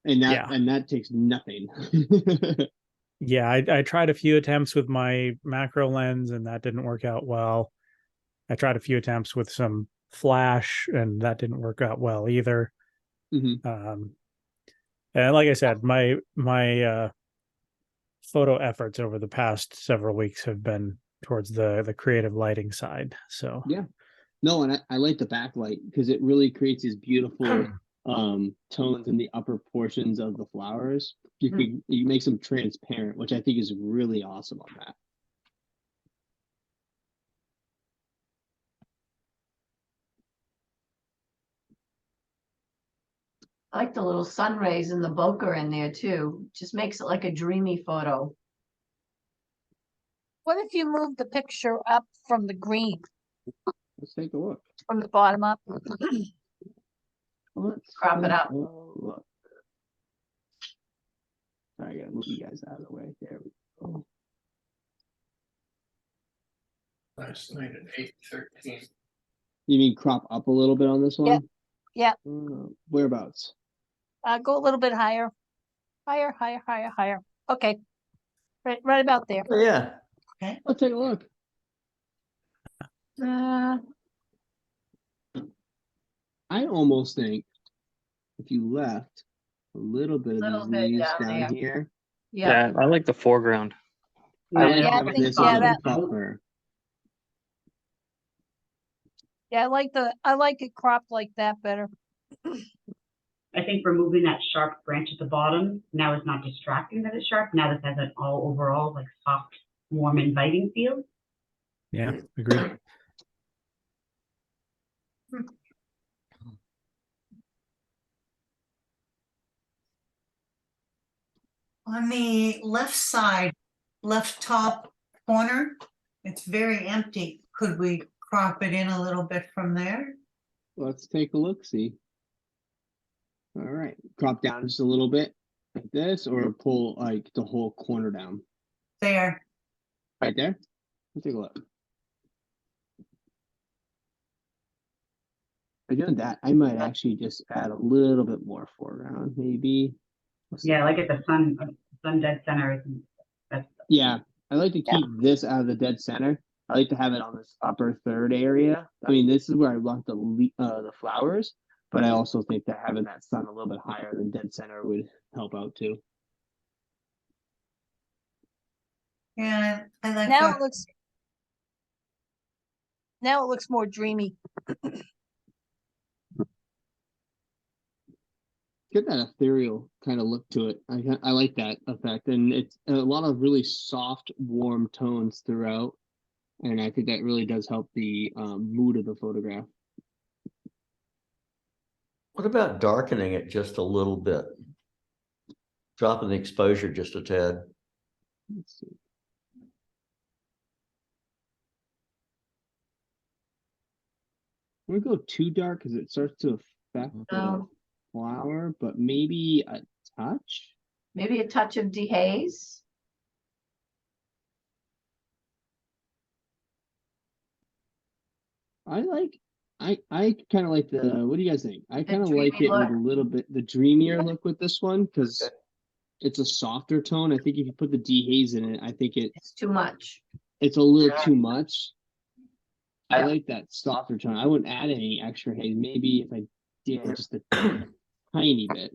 S1: And that takes nothing.
S2: Yeah, I tried a few attempts with my macro lens, and that didn't work out well. I tried a few attempts with some flash, and that didn't work out well either. And like I said, my photo efforts over the past several weeks have been towards the creative lighting side. So
S1: no, and I like the backlight because it really creates these beautiful tones in the upper portions of the flowers. You make them transparent, which I think is really awesome on that.
S4: I like the little sun rays and the bokeh in there too. Just makes it like a dreamy photo.
S13: What if you move the picture up from the green,
S1: Let's take a look.
S13: from the bottom up?
S1: Let's
S4: Crop it
S1: take
S4: up.
S1: a look. Sorry, I gotta move you guys out of the way. There we go.
S8: Last night at 8:13.
S1: You mean crop up a little bit on this one?
S13: Yeah.
S1: Whereabouts?
S13: Go a little bit higher. Higher, higher, higher, higher. Okay. Right about there.
S11: Oh, yeah.
S6: Okay.
S1: Let's take a look. I almost think if you left a little bit of
S4: Little
S1: these
S4: bit
S1: leaves
S4: down
S1: down
S4: there.
S1: here,
S4: Yeah.
S10: I like the foreground.
S1: I like
S13: Yeah, I
S1: having
S13: think-
S1: this a
S13: yeah,
S1: little
S13: that-
S1: buffer.
S13: Yeah, I like it cropped like that better.
S12: I think removing that sharp branch at the bottom, now it's not distracting that it's sharp. Now this has an all overall like soft, warm, inviting feel.
S2: Yeah, agree.
S6: On the left side, left top corner, it's very empty. Could we crop it in a little bit from there?
S1: Let's take a look, see. All right, crop down just a little bit like this, or pull like the whole corner down.
S6: There.
S1: Right there. Let's take a look. By doing that, I might actually just add a little bit more foreground, maybe.
S12: Yeah, like at the sun dead center. That's
S1: Yeah, I like to keep this out of the dead center. I like to have it on this upper third area. I mean, this is where I want the flowers, but I also think that having that sun a little bit higher than dead center would help out too.
S6: Yeah, I like
S13: Now
S6: that.
S13: it looks more dreamy.
S1: Get that ethereal kind of look to it. I like that effect, and it's a lot of really soft, warm tones throughout, and I think that really does help the mood of the photograph.
S11: What about darkening it just a little bit? Dropping the exposure just a tad.
S1: Let's see. We go too dark because it starts to affect the flower, but maybe a touch.
S4: Maybe a touch of dehaze.
S1: I kind of like what do you guys think? I kind of like
S4: dreamy
S1: it with
S4: look.
S1: a little bit the dreamier look with this one because it's a softer tone. I think if you put the dehaze in it, I think
S4: It's too much.
S1: it's a little too much. I like that softer tone. I wouldn't add any extra haze. Maybe if I did just a tiny bit.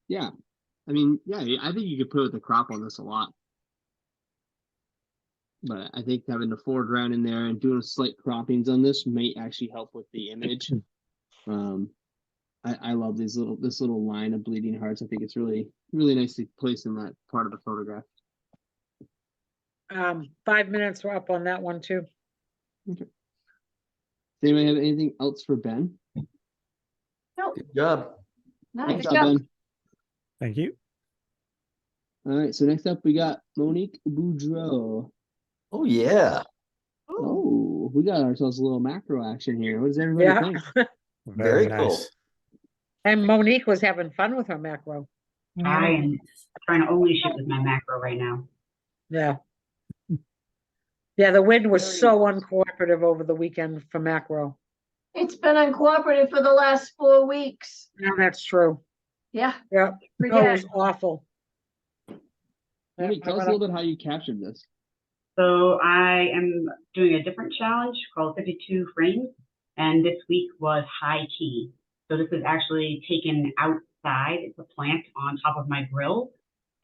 S1: Yeah. I mean, yeah, I think you could put the crop on this a lot. But I think having the foreground in there and doing slight croppings on this may actually help with the image. I love this little line of bleeding hearts. I think it's really, really nicely placed in that part of the photograph.
S5: 5 minutes were up on that one too.
S1: Okay. Does anybody have anything else for Ben?
S4: No,
S11: Good job.
S4: no,
S1: Good
S4: good
S1: job,
S4: job.
S1: Ben.
S2: Thank you.
S1: All right, so next up we got Monique Boudreau.
S11: Oh, yeah.
S1: Oh, we got ourselves a little macro action here. What does everybody think?
S11: Very cool.
S5: And Monique was having fun with her macro.
S12: I am trying to only shoot with my macro right now.
S5: Yeah. Yeah, the wind was so uncooperative over the weekend for macro.
S4: It's been uncooperative for the last 4 weeks.
S5: Yeah, that's true.
S4: Yeah.
S5: Yeah,
S4: Every
S5: no, it
S4: day.
S5: was awful.
S1: Monique, tell us a little bit how you captured this.
S12: So I am doing a different challenge called 52 frames, and this week was high key. So this is actually taken outside. It's a plant on top of my grill,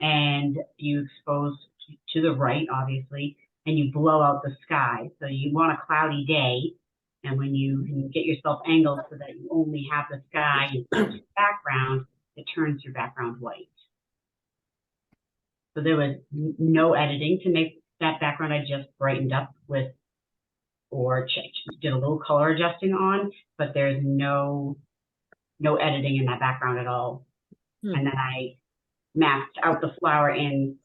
S12: and you expose to the right, obviously, and you blow out the sky. So you want a cloudy day, and when you get yourself angled so that you only have the sky in the background, it turns your background white. So there was no editing to make that background. I just brightened up with, or did a little color adjusting on, but there's no editing in that background at all. And then I masked out the flower in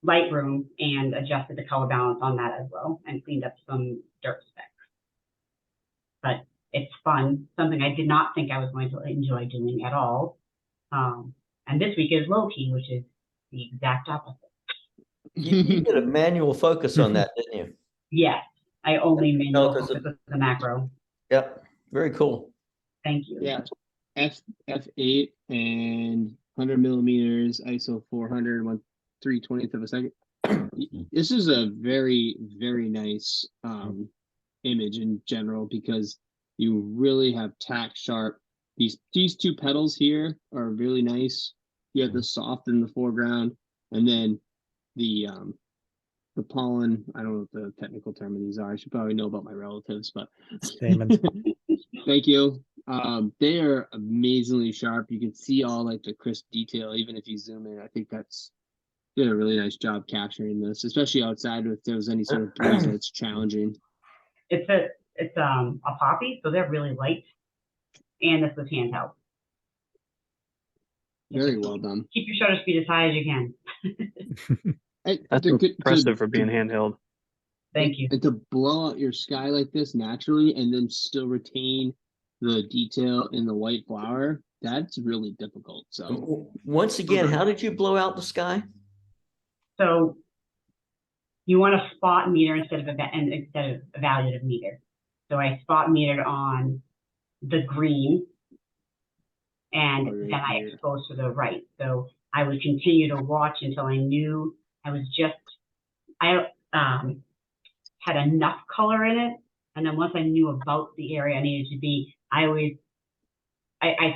S12: Lightroom and adjusted the color balance on that as well and cleaned up some dirt specks. But it's fun, something I did not think I was going to enjoy doing at all. And this week is low key, which is the exact opposite.
S11: You did a manual focus on that, didn't you?
S12: Yes, I only manual
S11: because
S12: focus with the macro.
S11: Yep, very cool.
S12: Thank you.
S1: Yeah, f8 and 100 millimeters, ISO 400, 1/320th of a second. This is a very, very nice image in general because you really have tack sharp. These two petals here are really nice. You have the soft in the foreground, and then the pollen. I don't know what the technical term of these are. I should probably know about my relatives, but
S2: Stamens.
S1: Thank you. They are amazingly sharp. You can see all like the crisp detail, even if you zoom in. I think did a really nice job capturing this, especially outside if there was any sort of breeze that's challenging.
S12: It's a poppy, so they're really light, and this was handheld.
S1: Very well done.
S12: Keep your shutter speed as high as you can.
S14: That's impressive for being handheld.
S12: Thank you.
S1: And to blow out your sky like this naturally and then still retain the detail in the white flower, that's really difficult. So
S11: once again, how did you blow out the sky?
S12: So you want to spot meter instead of evaluative meter. So I spot metered on the green, and then I exposed to the right. So I would continue to watch until I knew I had enough color in it, and then once I knew about the area I needed to be, I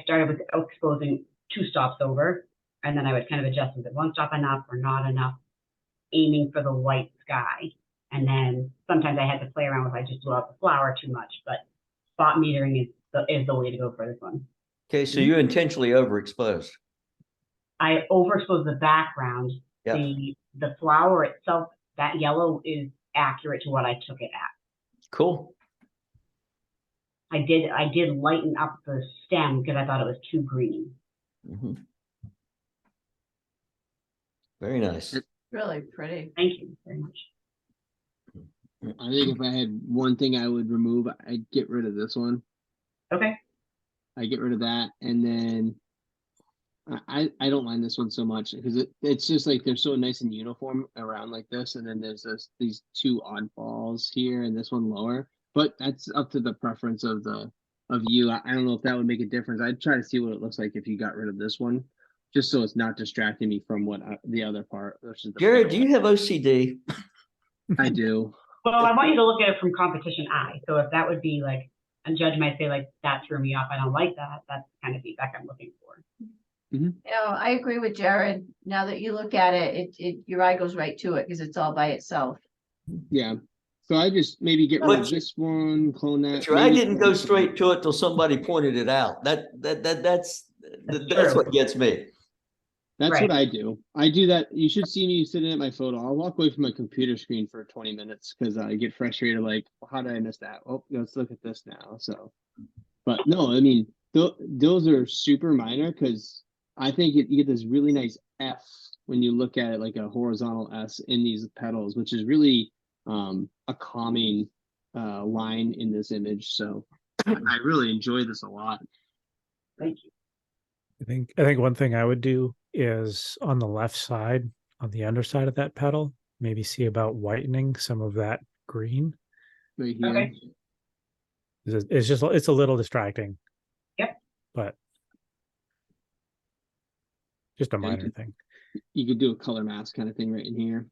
S12: started with exposing 2 stops over, and then I would kind of adjust, is it 1 stop enough or not enough, aiming for the white sky. And then sometimes I had to play around with, I just blew out the flower too much, but spot metering is the way to go for this one.
S11: Okay, so you intentionally overexposed.
S12: I overexposed the background.
S11: Yep.
S12: The flower itself, that yellow is accurate to what I took it at.
S11: Cool.
S12: I did lighten up the stem because I thought it was too green.
S11: Mm-hmm. Very nice.
S4: Really pretty.
S12: Thank you very much.
S1: I think if I had one thing I would remove, I'd get rid of this one.
S12: Okay.
S1: I get rid of that, and then I don't mind this one so much because it's just like they're so nice and uniform around like this, and then there's these 2 oddballs here and this one lower. But that's up to the preference of you. I don't know if that would make a difference. I'd try to see what it looks like if you got rid of this one, just so it's not distracting me from what the other part.
S11: Jared, do you have OCD?
S1: I do.
S12: Well, I want you to look at it from competition eye. So if that would be like, a judge might say like, that threw me off, I don't like that. That's the kind of feedback I'm looking for.
S4: You know, I agree with Jared. Now that you look at it, your eye goes right to it because it's all by itself.
S1: Yeah. So I just maybe get rid of this one, clone that.
S11: Your eye didn't go straight to it till somebody pointed it out. That's what gets me.
S1: That's what I do. I do that. You should see me sitting at my photo. I'll walk away from my computer screen for 20 minutes because I get frustrated. Like, how did I miss that? Oh, let's look at this now. So, but no, I mean, those are super minor because I think you get this really nice F when you look at it like a horizontal S in these petals, which is really a calming line in this image. So I really enjoy this a lot.
S12: Thank you.
S2: I think one thing I would do is on the left side, on the underside of that petal, maybe see about whitening some of that green.
S1: Right here.
S12: Okay.
S2: It's a little distracting.
S12: Yep.
S2: But just a minor thing.
S1: You could do a color mask kind of thing right in here.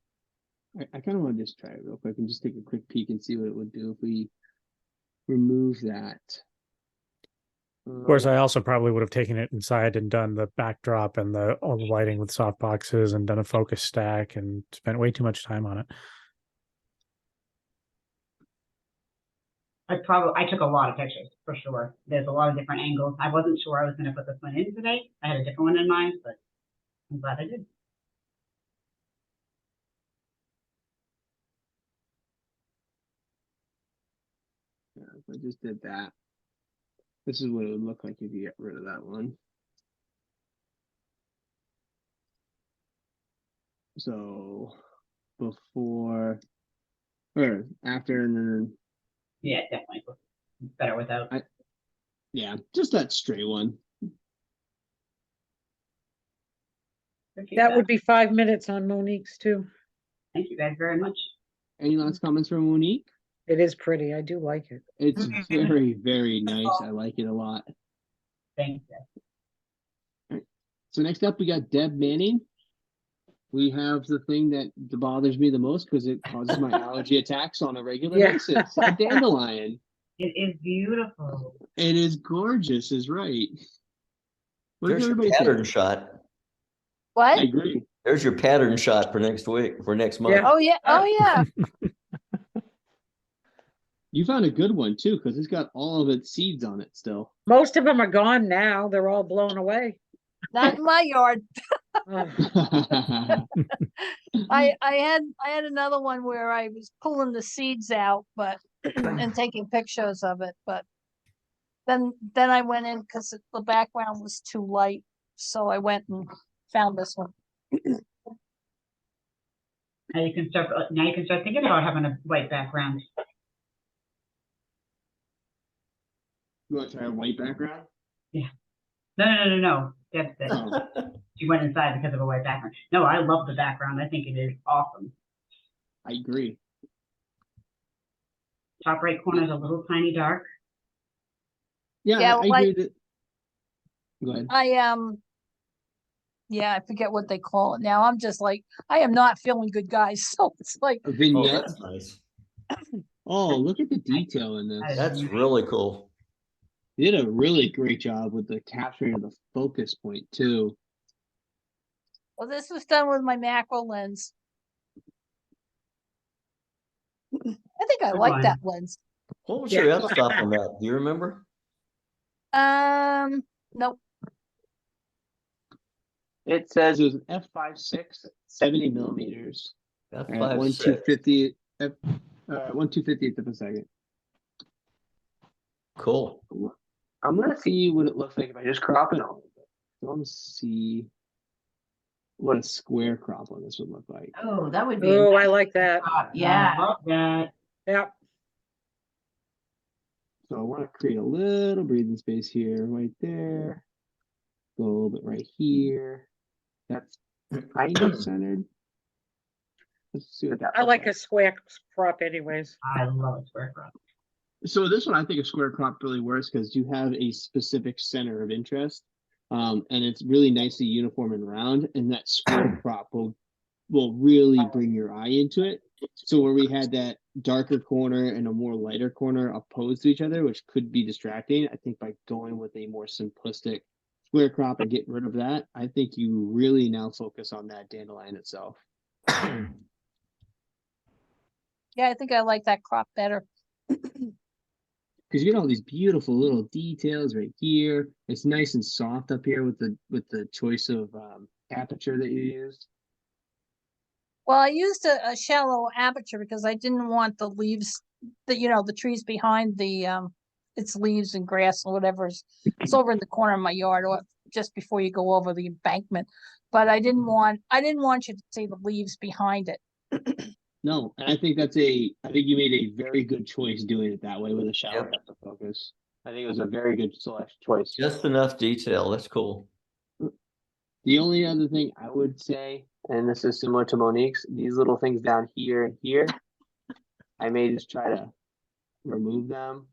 S1: I kind of want to just try it real quick and just take a quick peek and see what it would do if we remove that.
S2: Of course, I also probably would have taken it inside and done the backdrop and all the lighting with soft boxes and done a focus stack and spent way too much time on it.
S12: I took a lot of pictures for sure. There's a lot of different angles. I wasn't sure I was going to put this one in today. I had a different one in mind, but I'm glad I did.
S1: Yeah, if I just did that, this is what it would look like if you get rid of that one. So before or after, and then
S12: yeah, definitely better without.
S1: Yeah, just that straight one.
S5: That would be 5 minutes on Monique's too.
S12: Thank you guys very much.
S1: Any last comments from Monique?
S5: It is pretty. I do like it.
S1: It's very, very nice. I like it a lot.
S12: Thank you.
S1: Right. So next up, we got Deb Manning. We have the thing that bothers me the most because it causes my allergy attacks on a regular basis. A dandelion.
S12: It is beautiful.
S1: It is gorgeous, is right. What
S11: There's
S1: does
S11: your
S1: everybody
S11: pattern
S1: think?
S11: shot.
S13: What?
S1: I agree.
S11: There's your pattern shot for next week, for next month.
S13: Oh yeah. Oh yeah.
S1: You found a good one too, because it's got all of its seeds on it still.
S5: Most of them are gone now. They're all blown away.
S13: Not in my yard.
S5: Ugh.
S13: I had another one where I was pulling the seeds out, but and taking pictures of it, but then I went in because the background was too light, so I went and found this one.
S12: Now you can start thinking about having a white background.
S1: You want to try a white background?
S12: Yeah. No. Deb said she went inside because of a white background. No, I love the background. I think it is awesome.
S1: I agree.
S12: Top right corner is a little tiny dark.
S1: Yeah, I agree that. Go ahead.
S13: Yeah, I forget what they call it now. I'm just like, I am not feeling good, guys. So it's like
S1: A vignette.
S11: Oh, that's nice.
S1: Oh, look at the detail in this.
S11: That's really cool.
S1: You did a really great job with the capturing of the focus point too.
S13: Well, this was done with my macro lens. I think I like that lens.
S11: What was your f-stop on that? Do you remember?
S13: Nope.
S1: It says it was an f5.6 70 millimeters.
S11: F5.6.
S1: 1/250th, 1/250th of a second.
S11: Cool.
S1: I'm gonna see what it looks like if I just crop it all. I want to see what a square crop on this would look like.
S4: Oh, that would be.
S5: Oh, I like that.
S4: Yeah.
S12: I love that.
S5: Yep.
S1: So I want to create a little breathing space here, right there. Go a little bit right here. That's kind of centered. Let's see what that.
S5: I like a square crop anyways.
S12: I love a square crop.
S1: So this one, I think a square crop really works because you have a specific center of interest, and it's really nicely uniform and round, and that square crop will really bring your eye into it. So where we had that darker corner and a more lighter corner opposed to each other, which could be distracting, I think by going with a more simplistic square crop and getting rid of that, I think you really now focus on that dandelion itself.
S13: Yeah, I think I like that crop better.
S1: Because you get all these beautiful little details right here. It's nice and soft up here with the choice of aperture that you used.
S13: Well, I used a shallow aperture because I didn't want the leaves, the trees behind the its leaves and grass or whatever. It's over in the corner of my yard or just before you go over the embankment. But I didn't want you to see the leaves behind it.
S1: No, and I think I think you made a very good choice doing it that way with a shallow depth of focus. I think it was a very good choice.
S11: Just enough detail. That's cool.
S1: The only other thing I would say, and this is similar to Monique's, these little things down here and here, I may just try to remove them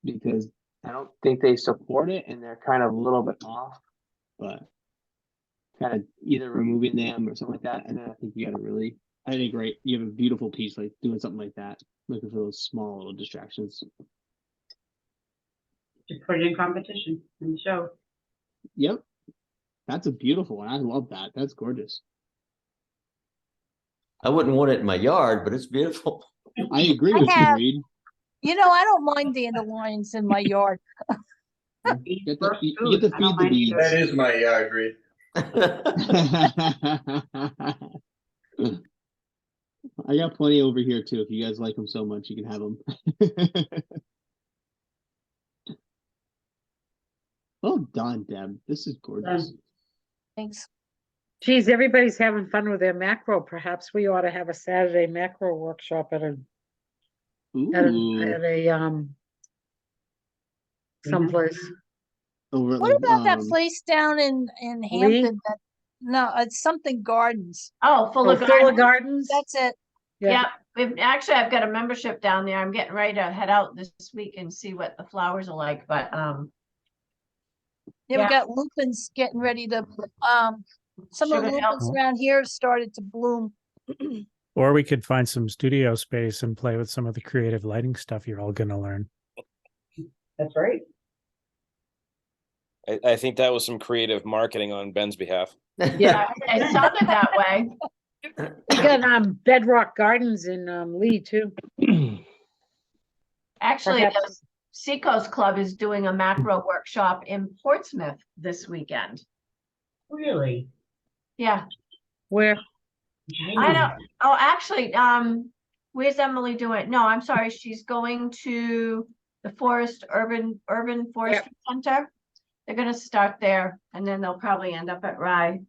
S1: because I don't think they support it and they're kind of a little bit off, but kind of either removing them or something like that. And then I think you got you have a beautiful piece, like doing something like that, looking for those small little distractions.
S12: Just put it in competition in the show.
S1: Yep. That's a beautiful one. I love that. That's gorgeous.
S11: I wouldn't want it in my yard, but it's beautiful.
S1: I agree with you, Reed.
S13: You know, I don't mind dandelions in my yard.
S1: You get to feed the bees.
S8: That is my yard, Reed.
S1: I got plenty over here too. If you guys like them so much, you can have them. Well done, Deb. This is gorgeous.
S13: Thanks.
S5: Geez, everybody's having fun with their macro. Perhaps we ought to have a Saturday macro workshop at a someplace.
S1: Over
S13: What about that place down in Hampton? No, it's something gardens.
S4: Oh,
S5: Full of Gardens.
S13: That's it.
S4: Yeah. Actually, I've got a membership down there. I'm getting ready to head out this week and see what the flowers are like. But
S13: we got lupins getting ready to some of the lupins around here have started to bloom.
S2: Or we could find some studio space and play with some of the creative lighting stuff you're all going to learn.
S12: That's right.
S3: I think that was some creative marketing on Ben's behalf.
S4: Yeah, it sounded that way.
S5: We got Bedrock Gardens in Lee too.
S4: Actually, the Seacoast Club is doing a macro workshop in Portsmouth this weekend.
S12: Really?
S4: Yeah.
S5: Where?
S4: I don't. Oh, actually, where's Emily doing? No, I'm sorry. She's going to the Urban Forestry Center. They're going to start there, and then they'll probably end up at Rye.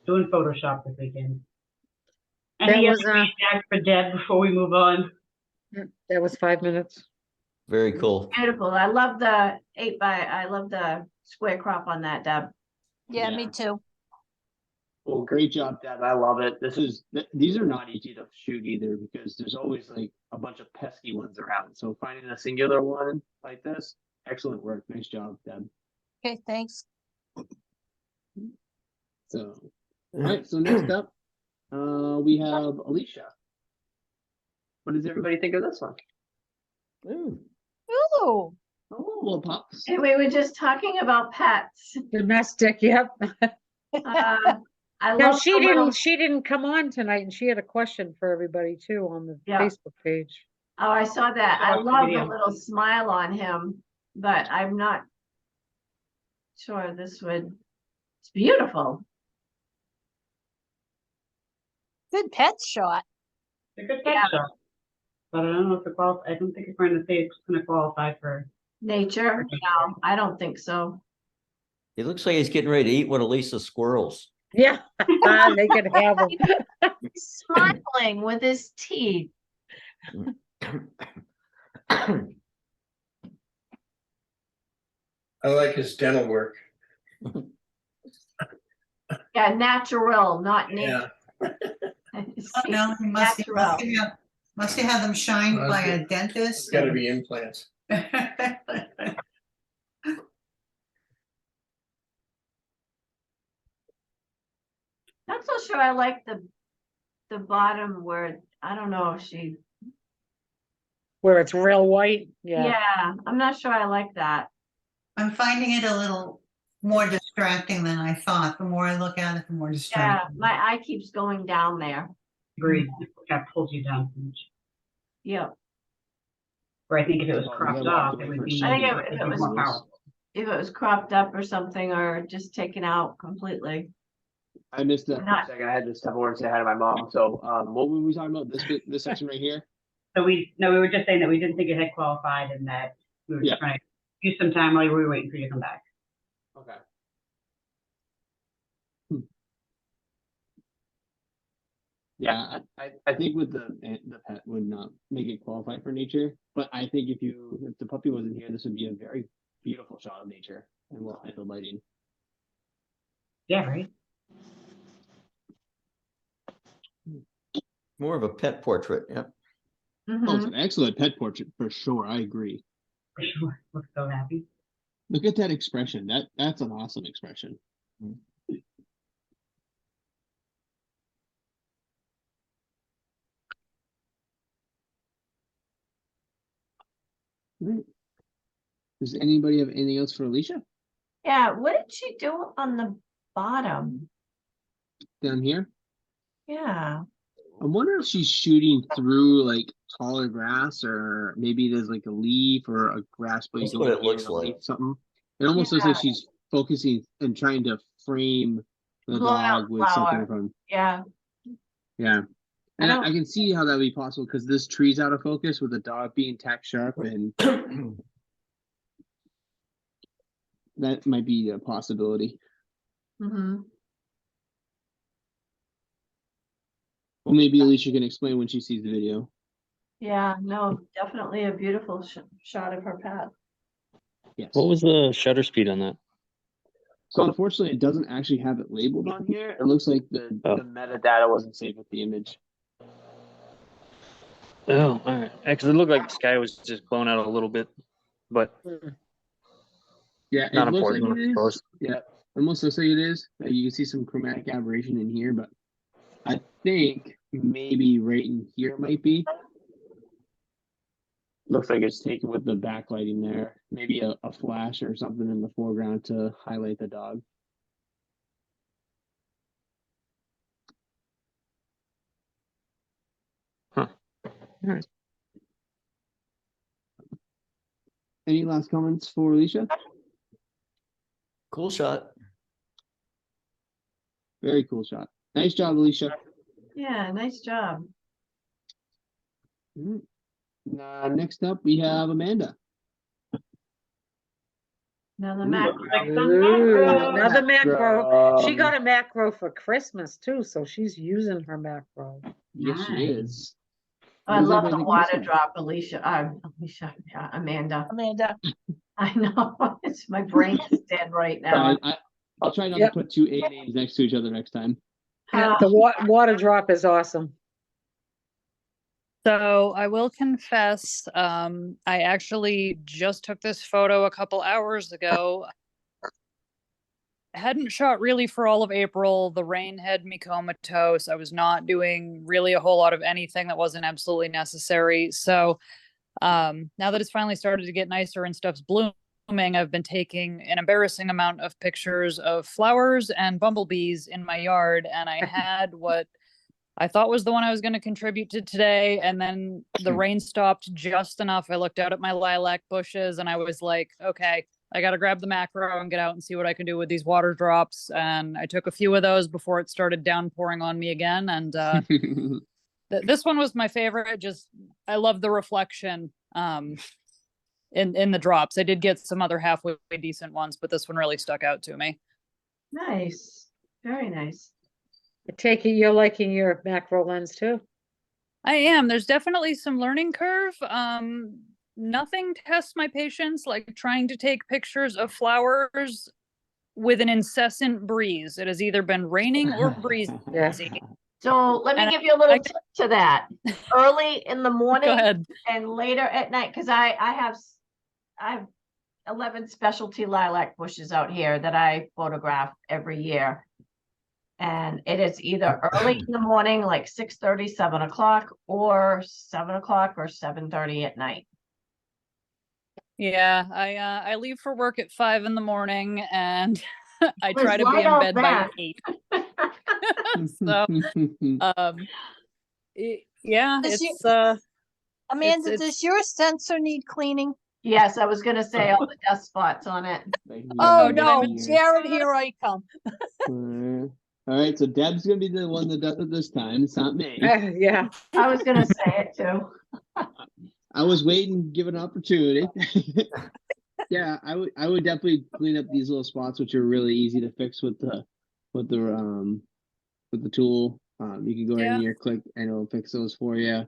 S12: Doing Photoshop this weekend.
S5: That
S12: Any
S5: was
S12: other feedback for Deb before we move on?
S5: That was 5 minutes.
S11: Very cool.
S4: Beautiful. I love the I love the square crop on that, Deb.
S13: Yeah, me too.
S1: Well, great job, Deb. I love it. These are not easy to shoot either because there's always like a bunch of pesky ones around. So finding a singular one like this, excellent work. Nice job, Deb.
S13: Okay, thanks.
S1: So, all right. So next up, we have Alicia. What does everybody think of this one?
S13: Ooh.
S1: Oh, little pups.
S4: And we were just talking about pets.
S5: Domestic, yep.
S4: I
S5: No,
S4: love
S5: she didn't come on tonight, and she had a question for everybody too on the Facebook page.
S4: Oh, I saw that. I love the little smile on him, but I'm not sure this would. It's beautiful.
S13: Good pet shot.
S12: It's a good pet shot. But I don't know if I don't think it's going to say it's going to qualify for
S4: nature. No, I don't think so.
S11: It looks like he's getting ready to eat one of Lisa's squirrels.
S5: Yeah, they could have him.
S4: He's smiling with his teeth.
S8: I like his dental work.
S4: Yeah, natural, not nature.
S6: No, he must have had them shined by a dentist.
S8: It's got to be implants.
S4: Not so sure I like the bottom where, I don't know if
S5: where it's real white.
S4: Yeah, I'm not sure I like that.
S6: I'm finding it a little more distracting than I thought. The more I look at it, the more distracting.
S4: Yeah, my eye keeps going down there.
S12: Agreed. That pulls you down too much.
S4: Yeah.
S12: Or I think if it was cropped off, it would be.
S4: I think if it was cropped up or something, or just taken out completely.
S1: I missed that for a second. I had to step over and say hi to my mom. So, what were we talking about? This section right here.
S12: So we were just saying that we didn't think it had qualified, and that we were just trying to use some time while we were waiting for you to come back.
S1: Okay. Yeah, I think with the pet would not make it qualify for nature, but I think if the puppy wasn't here, this would be a very beautiful shot of nature and well handled lighting.
S12: Yeah, right.
S11: More of a pet portrait, yeah.
S1: Oh, it's an excellent pet portrait for sure. I agree.
S12: For sure. Looks so happy.
S1: Look at that expression. That's an awesome expression. Right. Does anybody have anything else for Alicia?
S4: Yeah, what did she do on the bottom?
S1: Down here?
S4: Yeah.
S1: I wonder if she's shooting through like taller grass, or maybe there's like a leaf or a grass blade
S11: That's what
S1: going
S11: it
S1: here
S11: looks
S1: and a
S11: like.
S1: leaf, something. It almost looks like she's focusing and trying to frame the
S4: Blown out
S1: dog with something
S4: flower.
S1: from.
S4: Yeah.
S1: Yeah. And
S4: I
S1: I can see how that would be possible because this tree's out of focus with the dog being tack sharp, and that might be a possibility.
S4: Mm-hmm.
S1: Well, maybe Alicia can explain when she sees the video.
S4: Yeah, no, definitely a beautiful shot of her path.
S1: Yes.
S14: What was the shutter speed on that?
S1: So unfortunately, it doesn't actually have it labeled on here. It looks like the metadata wasn't saved with the image.
S14: Oh, all right. Because it looked like the sky was just blown out a little bit, but
S1: Yeah,
S14: not
S1: it looks like
S14: important,
S1: it
S14: I
S1: is.
S14: suppose.
S1: Yeah, almost looks like it is. You can see some chromatic aberration in here, but I think maybe right in here might be. Looks like it's taken with the backlighting there. Maybe a flash or something in the foreground to highlight the dog.
S14: Huh. All right.
S1: Any last comments for Alicia?
S11: Cool shot.
S1: Very cool shot. Nice job, Alicia.
S4: Yeah, nice job.
S1: Next up, we have Amanda.
S4: Another
S5: Another macro. She
S1: Macro.
S5: got a macro for Christmas too, so she's using her macro.
S1: Yes, she is.
S4: I
S1: What does
S4: love
S1: everybody
S4: the
S1: think of
S4: water
S1: this one?
S4: drop, Amanda.
S13: Amanda.
S4: I know, it's my brain is dead right now.
S1: I'll try not to put two A names next to each other next time.
S5: Yeah, the water drop is awesome.
S10: So I will confess, I actually just took this photo a couple hours ago. I hadn't shot really for all of April. The rain had me comatose. I was not doing really a whole lot of anything that wasn't absolutely necessary. So now that it's finally started to get nicer and stuff's blooming, I've been taking an embarrassing amount of pictures of flowers and bumblebees in my yard. And I had what I thought was the one I was going to contribute to today. And then the rain stopped just enough. I looked out at my lilac bushes and I was like, okay, I got to grab the macro and get out and see what I can do with these water drops. And I took a few of those before it started downpouring on me again. And this one was my favorite. Just, I love the reflection in the drops. I did get some other halfway decent ones, but this one really stuck out to me.
S4: Nice. Very nice.
S5: I take it you're liking your macro lens too?
S10: I am. There's definitely some learning curve. Nothing tests my patience like trying to take pictures of flowers with an incessant breeze. It has either been raining or breezy.
S4: So let me give you a little tip to that. Early in the morning and later at night, because I have 11 specialty lilac bushes out here that I photograph every year. And it is either early in the morning, like 6:30, 7 o'clock, or 7 o'clock or 7:30 at night.
S10: Yeah, I leave for work at 5 in the morning and I try to be in bed by 8. So yeah,
S13: Amanda, does your sensor need cleaning?
S4: Yes, I was gonna say all the dust spots on it.
S13: Oh no, Jared, here I come.
S1: All right, so Deb's gonna be the one that does it this time. It's not me.
S5: Yeah,
S4: I was gonna say it too.
S1: I was waiting, give an opportunity. Yeah, I would definitely clean up these little spots, which are really easy to fix with the tool. You can go in here, click, and it'll fix those for you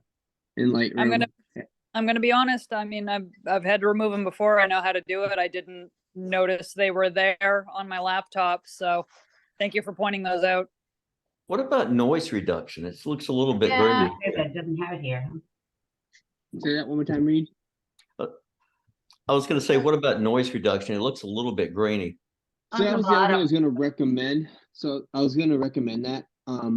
S1: in Lightroom.
S10: I'm gonna be honest. I mean, I've had to remove them before. I know how to do it. I didn't notice they were there on my laptop, so thank you for pointing those out.
S11: What about noise reduction? It looks a little bit grainy.
S12: That doesn't have it here.
S1: Say that one more time, Reed.
S11: I was going to say, what about noise reduction? It looks a little bit grainy.
S1: So that was the other thing I was going to recommend. So I was going to recommend that.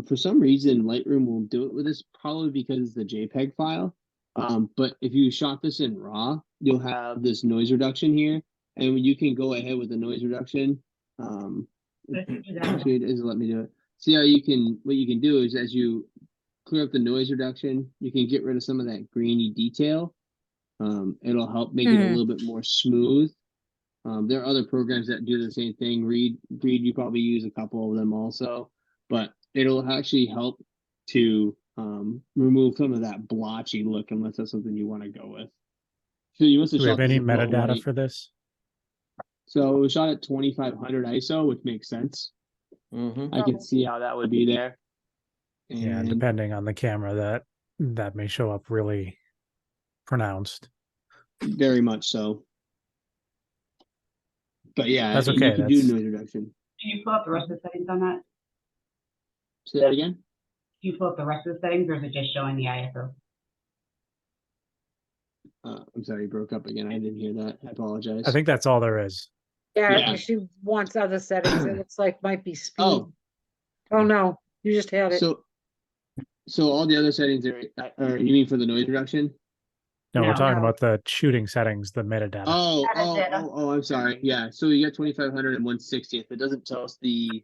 S1: For some reason, Lightroom will do it with this, probably because it's the JPEG file. But if you shot this in RAW, you'll have this noise reduction here, and you can go ahead with the noise reduction. Actually, it is let me do it. See how what you can do is as you clear up the noise reduction. You can get rid of some of that grainy detail. It'll help make it a little bit more smooth. There are other programs that do the same thing. Reed, you probably use a couple of them also, but it'll actually help to remove some of that blotchy look, unless that's something you want to go with. So you must have
S2: Do we
S1: shot
S2: have
S1: this
S2: any
S1: as well,
S2: metadata
S1: right?
S2: for this?
S1: So it was shot at 2500 ISO, which makes sense. I can see how that would be there.
S2: Yeah,
S1: And
S2: depending on the camera, that may show up really pronounced.
S1: very much so. But yeah,
S2: That's
S1: and
S2: okay.
S1: you can do noise reduction.
S12: Can you pull up the rest of the settings on that?
S1: Say that again?
S12: Can you pull up the rest of the settings, or is it just showing the ISO?
S1: I'm sorry, you broke up again. I didn't hear that. I apologize.
S2: I think that's all there is.
S5: Yeah, she wants other settings. It looks like might be speed.
S1: Oh
S5: no, you just had it.
S1: So all the other settings are you mean for the noise reduction?
S2: No, we're talking about the shooting settings, the metadata.
S1: Oh, I'm sorry. Yeah, so you got 2500 and 160th. It doesn't tell us the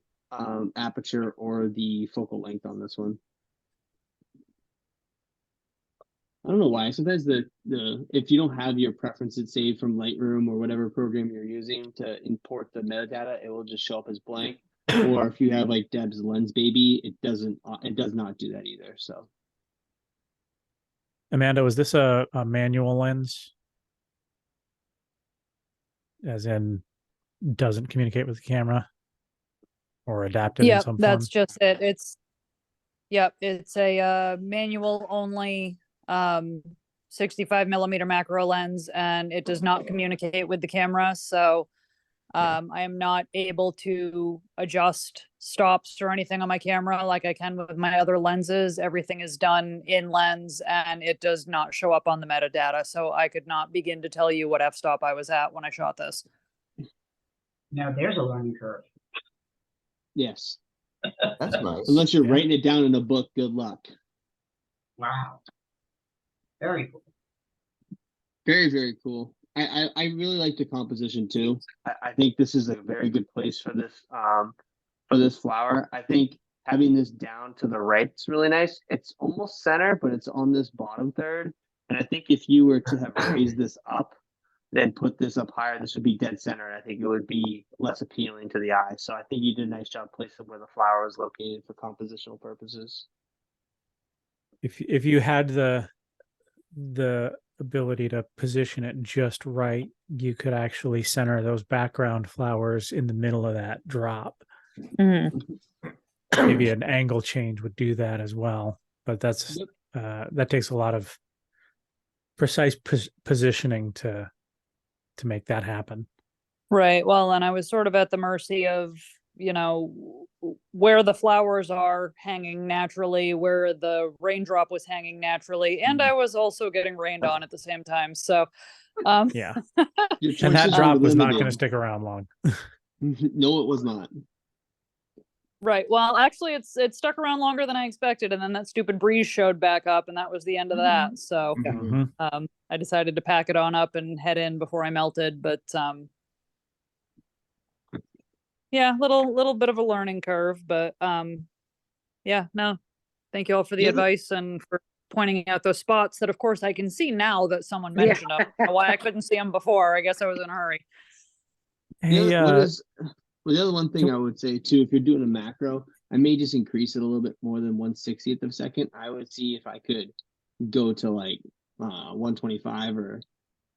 S1: aperture or the focal length on this one. I don't know why. Sometimes the if you don't have your preferences saved from Lightroom or whatever program you're using to import the metadata, it will just show up as blank. Or if you have like Deb's Lens Baby, it does not do that either. So
S2: Amanda, was this a manual lens? As in, doesn't communicate with the camera or adapted in some form?
S10: That's just it. It's a manual only 65 millimeter macro lens, and it does not communicate with the camera. So I am not able to adjust stops or anything on my camera like I can with my other lenses. Everything is done in lens, and it does not show up on the metadata. So I could not begin to tell you what f-stop I was at when I shot this.
S12: Now there's a learning curve.
S1: yes.
S11: That's nice.
S1: Unless you're writing it down in a book, good luck.
S12: Wow. Very cool.
S1: Very, very cool. I really like the composition too. I think this is a very good place for this flower. I think having this down to the right is really nice. It's almost center, but it's on this bottom third. And I think if you were to have raised this up, then put this up higher, this would be dead center. And I think it would be less appealing to the eye. So I think you did a nice job placing where the flower is located for compositional purposes.
S2: If you had the ability to position it just right, you could actually center those background flowers in the middle of that drop. Maybe an angle change would do that as well, but that's that takes a lot of precise positioning to make that happen.
S10: Right. Well, and I was sort of at the mercy of, where the flowers are hanging naturally, where the raindrop was hanging naturally, and I was also getting rained on at the same time. So,
S2: yeah. And that drop was not going to stick around long.
S1: No, it was not.
S10: Right. Well, actually, it stuck around longer than I expected, and then that stupid breeze showed back up, and that was the end of that. So, I decided to pack it on up and head in before I melted. But yeah, little bit of a learning curve, but yeah, no, thank you all for the advice and for pointing out those spots that, of course, I can see now that someone mentioned them. I don't know why I couldn't see them before. I guess I was in a hurry.
S1: The other one thing I would say too, if you're doing a macro, I may just increase it a little bit more than 1/60th of a second. I would see if I could go to like 125 or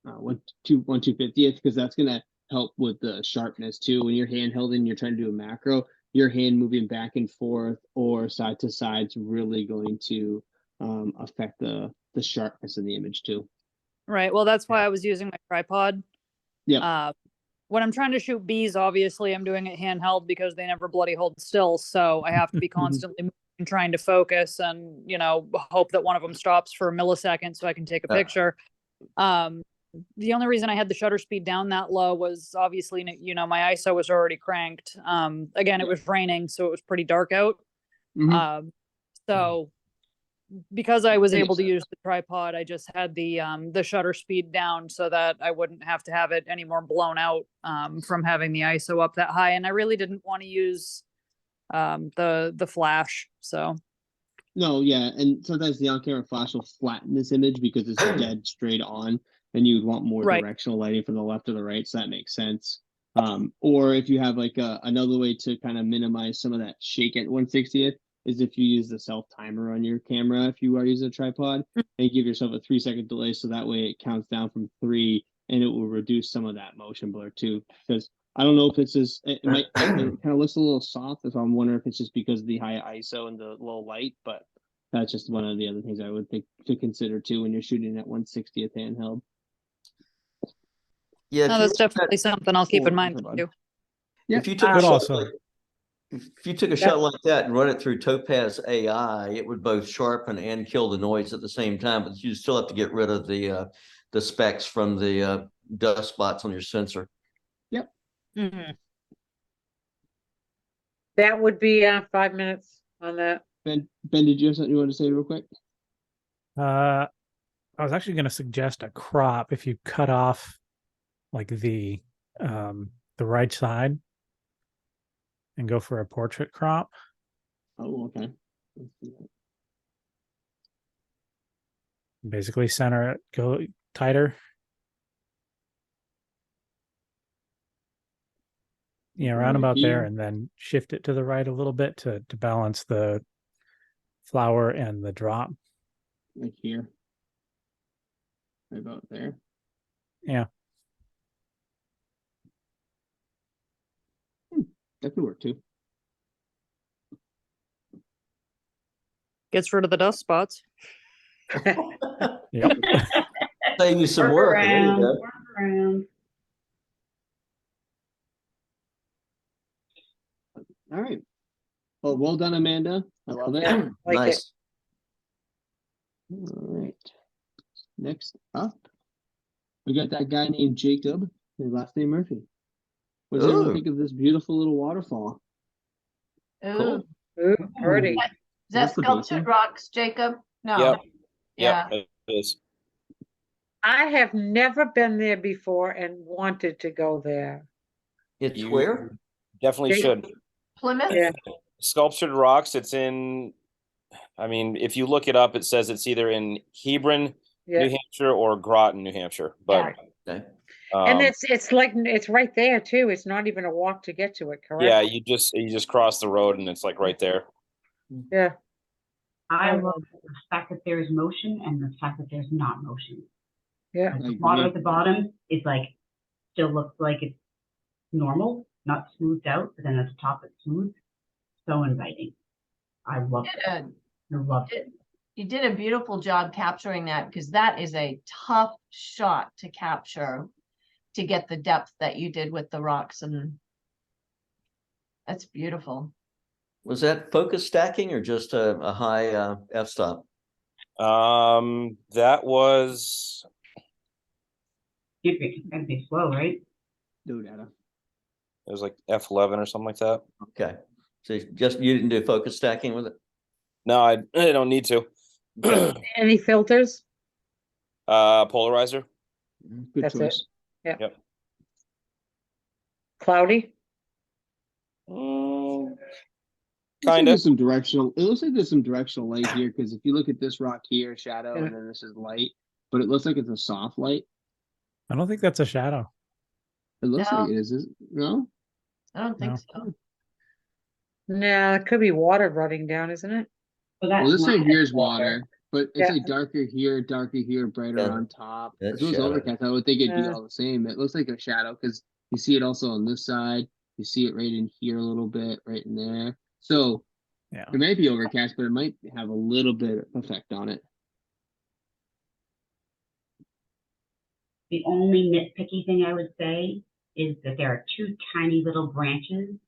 S1: 1/250th, because that's gonna help with the sharpness too. When you're handheld and you're trying to do a macro, your hand moving back and forth or side to side is really going to affect the sharpness in the image too.
S10: Right. Well, that's why I was using my tripod.
S1: Yeah.
S10: When I'm trying to shoot bees, obviously I'm doing it handheld because they never bloody hold still. So I have to be constantly moving, trying to focus and, hope that one of them stops for a millisecond so I can take a picture. The only reason I had the shutter speed down that low was obviously, my ISO was already cranked. Again, it was raining, so it was pretty dark out. So because I was able to use the tripod, I just had the shutter speed down so that I wouldn't have to have it any more blown out from having the ISO up that high. And I really didn't want to use the flash. So
S1: No, yeah, and sometimes the on-camera flash will flatten this image because it's dead straight on, and you would want more
S10: Right.
S1: directional lighting from the left or the right, so that makes sense. Or if you have like another way to kind of minimize some of that shake at 1/60th is if you use the self timer on your camera, if you are using a tripod, and give yourself a 3-second delay, so that way it counts down from 3, and it will reduce some of that motion blur too. Because I don't know if it's just it kind of looks a little soft. If I'm wondering if it's just because of the high ISO and the low light, but that's just one of the other things I would think to consider too when you're shooting at 1/60th handheld.
S11: Yeah,
S10: No, that's definitely something I'll keep in mind too.
S1: Yeah,
S11: if you took a
S2: But
S11: shot
S2: also,
S11: like, if you took a shot like that and run it through Topaz AI, it would both sharpen and kill the noise at the same time, but you still have to get rid of the specks from the dust spots on your sensor.
S1: Yep.
S10: Mhm.
S5: That would be 5 minutes on that.
S1: Ben, did you have something you want to say real quick?
S2: I was actually going to suggest a crop if you cut off like the right side and go for a portrait crop.
S1: Oh, okay.
S2: Basically center it, go tighter. Yeah, around
S1: Right
S2: about there,
S1: here.
S2: and then shift it to the right a little bit to balance the flower and the drop.
S1: Like here. Right about there.
S2: Yeah.
S1: That could work too.
S10: Gets rid of the dust spots.
S2: Yep.
S11: Save you some work. There you go.
S12: Work around.
S1: All right. Well done, Amanda. I love it.
S5: Like
S11: Nice.
S1: All right. Next up, we got that guy named Jacob. His last name Murphy. What does everyone
S11: Ooh.
S1: think of this beautiful little waterfall?
S4: Ooh.
S5: Ooh, pretty.
S4: Is that
S1: That's the
S4: sculptured
S1: basin.
S4: rocks, Jacob? No.
S3: Yep.
S4: Yeah.
S3: Yep, it is.
S5: I have never been there before and wanted to go there.
S11: It's
S3: You
S11: where?
S3: definitely
S5: Jacob.
S3: should.
S4: Plymouth?
S5: Yeah.
S3: Sculptured rocks. It's in. I mean, if you look it up, it says it's either in Hebron,
S5: Yeah.
S3: New Hampshire, or Groton, New Hampshire. But
S11: Okay.
S5: And it's like it's right there too. It's not even a walk to get to it, correct?
S3: yeah, you just cross the road and it's like right there.
S5: Yeah.
S12: I love the fact that there is motion and the fact that there's not motion.
S5: Yeah.
S12: Like the water at the bottom is like still looks like it's normal, not smoothed out, but then at the top it's smooth. So inviting. I love it. I love it.
S4: You did a beautiful job capturing that because that is a tough shot to capture to get the depth that you did with the rocks, and that's beautiful.
S11: Was that focus stacking or just a high f-stop?
S3: That was.
S12: It'd be slow, right?
S1: No data.
S3: It was like F11 or something like that.
S11: Okay. So you didn't do focus stacking with it?
S3: No, I don't need to.
S5: Any filters?
S3: Polarizer.
S1: Good
S5: That's
S1: choice.
S5: it. Yeah.
S3: Yep.
S5: Cloudy?
S3: Kind of.
S1: It looks like there's some directional light here because if you look at this rock here, shadow,
S5: Yeah.
S1: and then this is light, but it looks like it's a soft light.
S2: I don't think that's a shadow.
S1: It looks
S4: No.
S1: like it is. No?
S4: I don't think
S2: No.
S4: so.
S5: No, it could be water running down, isn't it?
S1: Well, this right here is water, but it's
S5: Yeah.
S1: like darker here, brighter
S11: Yeah.
S1: on top.
S11: That's
S1: If it was
S11: shadow.
S1: overcast, I would think it'd be
S5: Yeah.
S1: all the same. It looks like a shadow because you see it also on this side. You see it right in here a little bit, right in there. So
S2: Yeah.
S1: it might be overcast, but it might have a little bit of effect on it.
S12: The only nitpicky thing I would say is that there are two tiny little branches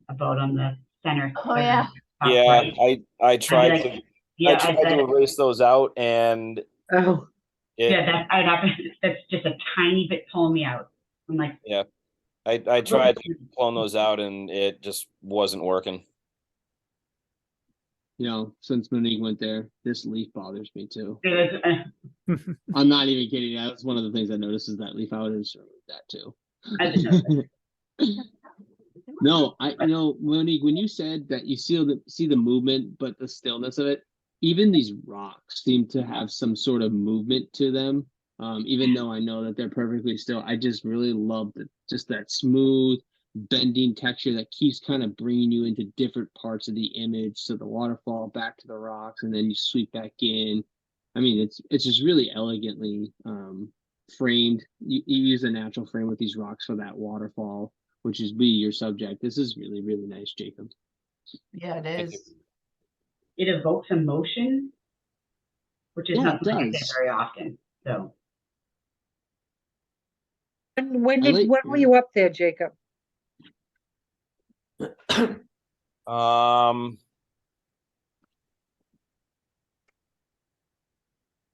S12: about on the center.
S4: Oh, yeah.
S12: top
S3: Yeah,
S12: right.
S3: I tried
S12: like,
S3: to.
S12: yeah,
S3: I tried to erase those out, and
S5: Oh.
S12: yeah, that's just a tiny bit pulling me out. I'm like,
S3: yeah, I tried to clone those out, and it just wasn't working.
S1: You know, since Monique went there, this leaf bothers me too.
S12: I
S1: I'm not even kidding. That's one of the things I noticed is that leaf. I would have that too.
S12: didn't know that.
S1: No, Monique, when you said that you see the movement, but the stillness of it, even these rocks seem to have some sort of movement to them. Even though I know that they're perfectly still, I just really love just that smooth bending texture that keeps kind of bringing you into different parts of the image. So the waterfall, back to the rocks, and then you sweep back in. I mean, it's just really elegantly framed. You use a natural frame with these rocks for that waterfall, which is be your subject. This is really, really nice, Jacob.
S4: Yeah, it
S3: Thank
S4: is.
S12: It evokes emotion, which is
S1: Yeah,
S12: not
S1: it
S12: something I get
S1: does.
S12: very often. So
S5: When
S1: I like-
S5: when were you up there, Jacob?
S3: I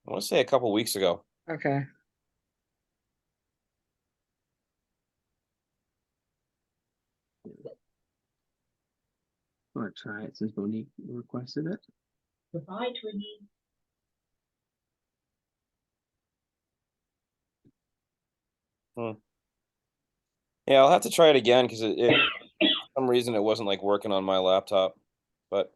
S3: want to say a couple weeks ago.
S5: Okay.
S1: I'm gonna try it since Monique requested it.
S12: goodbye, Twiggy.
S3: Yeah, I'll have to try it again because it for some reason it wasn't like working on my laptop. But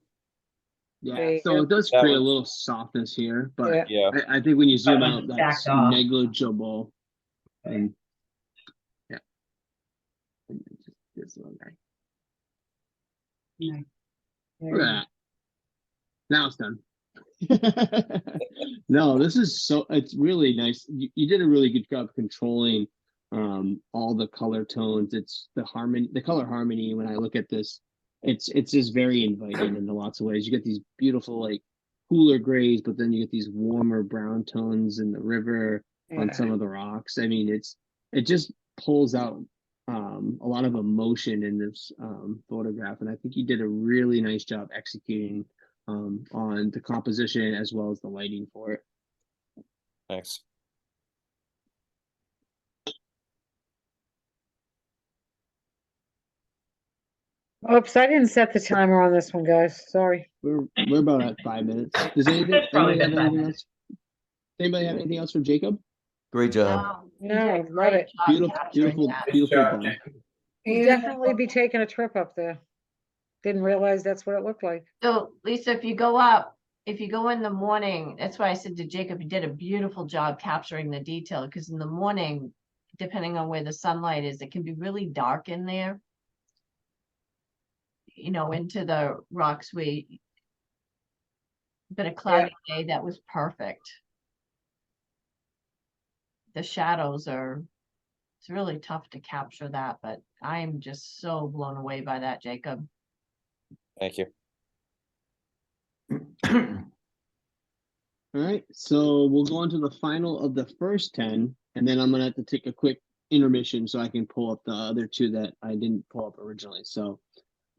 S1: yeah, so it does create a little softness here, but
S3: yeah,
S1: I think when you zoom out,
S12: Backed
S1: that's
S12: off.
S1: negligible. And yeah, and just this little guy.
S12: Nice.
S1: Look at that. Now it's done. No, this is it's really nice. You did a really good job controlling all the color tones. It's the color harmony. When I look at this, it's just very inviting in lots of ways. You get these beautiful like cooler grays, but then you get these warmer brown tones in the river on some of the rocks. I mean, it just pulls out a lot of emotion in this photograph, and I think you did a really nice job executing on the composition as well as the lighting for it.
S3: thanks.
S5: Oops, I didn't set the timer on this one, guys. Sorry.
S1: We're about at 5 minutes. Does anybody have anything else? Anybody have anything else for Jacob?
S11: Great job.
S5: No, love it.
S1: Beautiful done.
S5: We'll definitely be taking a trip up there. Didn't realize that's what it looked like.
S4: So Lisa, if you go in the morning, that's why I said to Jacob, you did a beautiful job capturing the detail, because in the morning, depending on where the sunlight is, it can be really dark in there. You know, into the rocks but a cloudy day, that was perfect. The shadows it's really tough to capture that, but I'm just so blown away by that, Jacob.
S3: Thank you.
S1: All right, so we'll go on to the final of the first 10, and then I'm gonna have to take a quick intermission so I can pull up the other two that I didn't pull up originally. So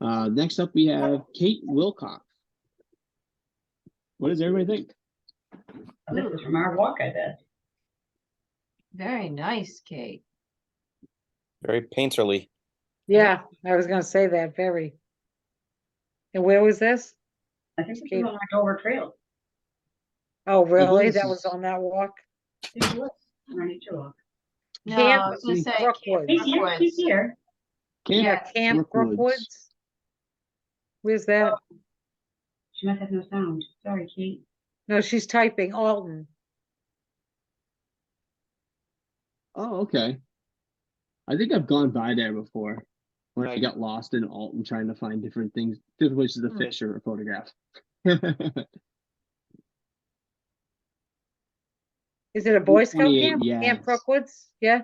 S1: next up we have Kate Wilcox. What does everybody think?
S12: This is from our walk, I bet.
S4: Very nice, Kate.
S3: Very painterly.
S5: Yeah, I was gonna say that, very. And where was this?
S12: I think this is on our Dover Trail.
S5: Oh, really?
S1: is.
S5: That was on that walk?
S12: It was on our nature walk.
S4: No,
S5: Camp
S4: I was gonna say
S5: Brookwoods.
S12: He's here.
S5: Camp Brookwoods. Where's that?
S12: She must have no sound. Sorry, Kate.
S5: No, she's typing Alton.
S1: Oh, okay. I think I've gone by there before when I got lost in Alton trying to find different things, different places to fish or photograph.
S5: Is it a Boy Scout
S1: 28,
S5: camp?
S1: yes.
S5: Camp Brookwoods? Yeah.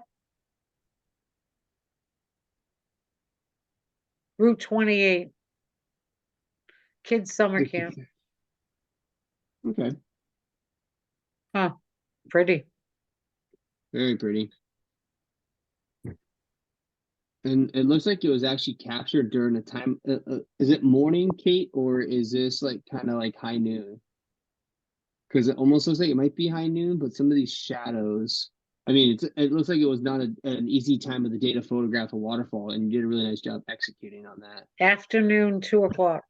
S5: Route 28. Kids summer camp.
S1: Okay.
S5: Huh. Pretty.
S1: Very pretty. And it looks like it was actually captured during a time. Is it morning, Kate, or is this like kind of like high noon? Because it almost looks like it might be high noon, but some of these shadows. I mean, it looks like it was not an easy time of the day to photograph a waterfall, and you did a really nice job executing on that.
S5: Afternoon, 2 o'clock.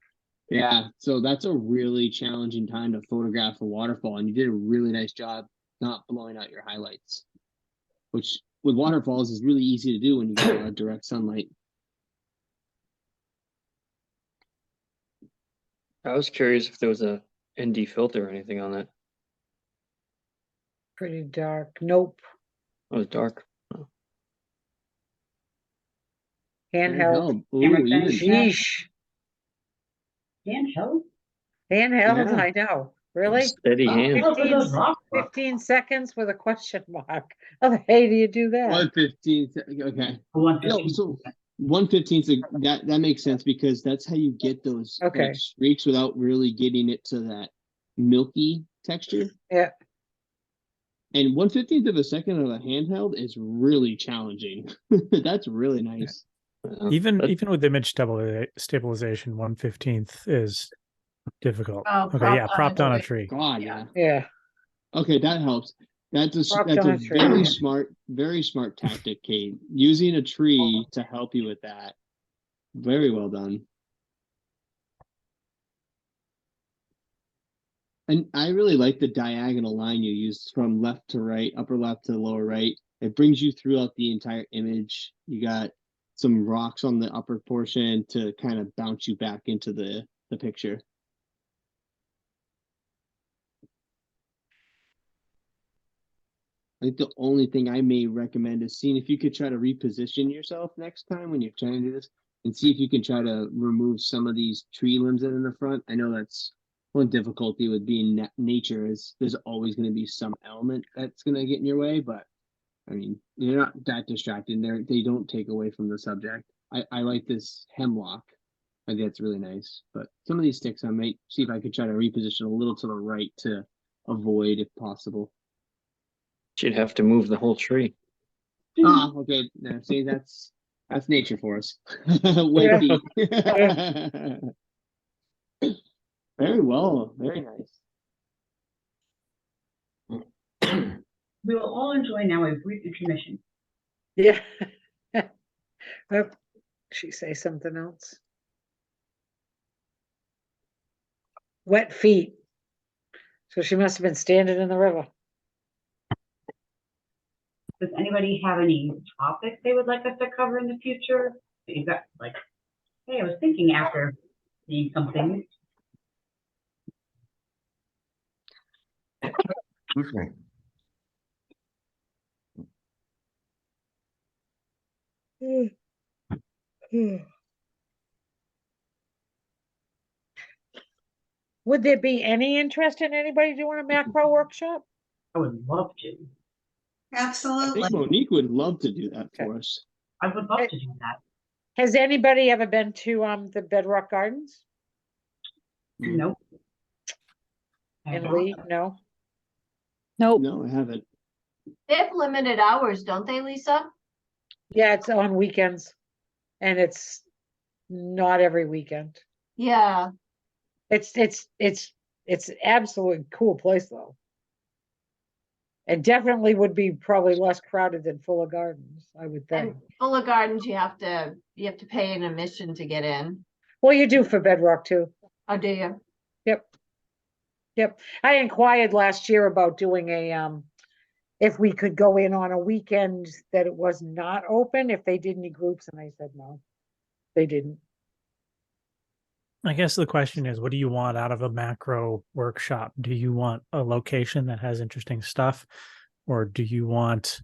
S1: Yeah, so that's a really challenging time to photograph a waterfall, and you did a really nice job not blowing out your highlights, which with waterfalls is really easy to do when you get a lot of direct sunlight.
S14: I was curious if there was a ND filter or anything on that.
S5: Pretty dark. Nope.
S14: It was dark.
S5: Handheld.
S1: Ooh,
S12: Camera
S1: even.
S12: thing.
S5: Sheesh.
S12: Handheld?
S5: Handheld,
S1: Yeah.
S5: I know. Really?
S14: Steady hand.
S5: 15 seconds with a question mark. How the hey do you do that?
S1: 115. Okay. No, so 115 that makes sense because that's how you get those
S5: Okay.
S1: like streaks without really getting it to that milky texture.
S5: Yeah.
S1: And 1/15 of a second of a handheld is really challenging. That's really nice.
S2: Even with image stabilization, 1/15 is difficult.
S4: Oh,
S2: Okay, yeah, propped on a tree.
S1: God, yeah.
S5: Yeah.
S1: Okay, that helps. That's
S5: Propped on
S1: a
S5: a tree.
S1: very smart tactic, Kate. Using a tree to help you with that. Very well done. And I really like the diagonal line you use from left to right, upper left to lower right. It brings you throughout the entire image. You got some rocks on the upper portion to kind of bounce you back into the picture. I think the only thing I may recommend is seeing if you could try to reposition yourself next time when you're trying to do this and see if you can try to remove some of these tree limbs that are in the front. I know that's one difficulty with being nature is there's always going to be some element that's going to get in your way, but I mean, they're not that distracting. They don't take away from the subject. I like this hemlock. I think that's really nice, but some of these sticks I might see if I could try to reposition a little to the right to avoid if possible.
S14: She'd have to move the whole tree.
S1: Ah, okay. Now, see, that's nature for us. Wet feet. Very well. Very nice.
S12: We will all enjoy now a brief intermission.
S5: Yeah. Oh, she say something else. Wet feet. So she must have been standing in the river.
S12: Does anybody have any topics they would like us to cover in the future? You got like, hey, I was thinking after seeing something.
S11: Okay.
S5: Would there be any interest in anybody doing a macro workshop?
S12: I would love to.
S1: I
S6: Absolutely.
S1: think Monique would love to do that for us.
S12: I would love to do that.
S5: Has anybody ever been to the Bedrock Gardens?
S12: Nope.
S5: And Lee? No.
S10: Nope.
S1: No, I haven't.
S4: They have limited hours, don't they, Lisa?
S5: Yeah, it's on weekends, and it's not every weekend.
S4: Yeah.
S5: It's absolutely cool place though. It definitely would be probably less crowded than Fuller Gardens, I would think.
S4: And Fuller Gardens, you have to pay an admission to get in.
S5: Well, you do for Bedrock too.
S4: Oh, do you?
S5: Yep. I inquired last year about doing a if we could go in on a weekend that it was not open, if they did any groups, and they said no, they didn't.
S2: I guess the question is, what do you want out of a macro workshop? Do you want a location that has interesting stuff, or do you want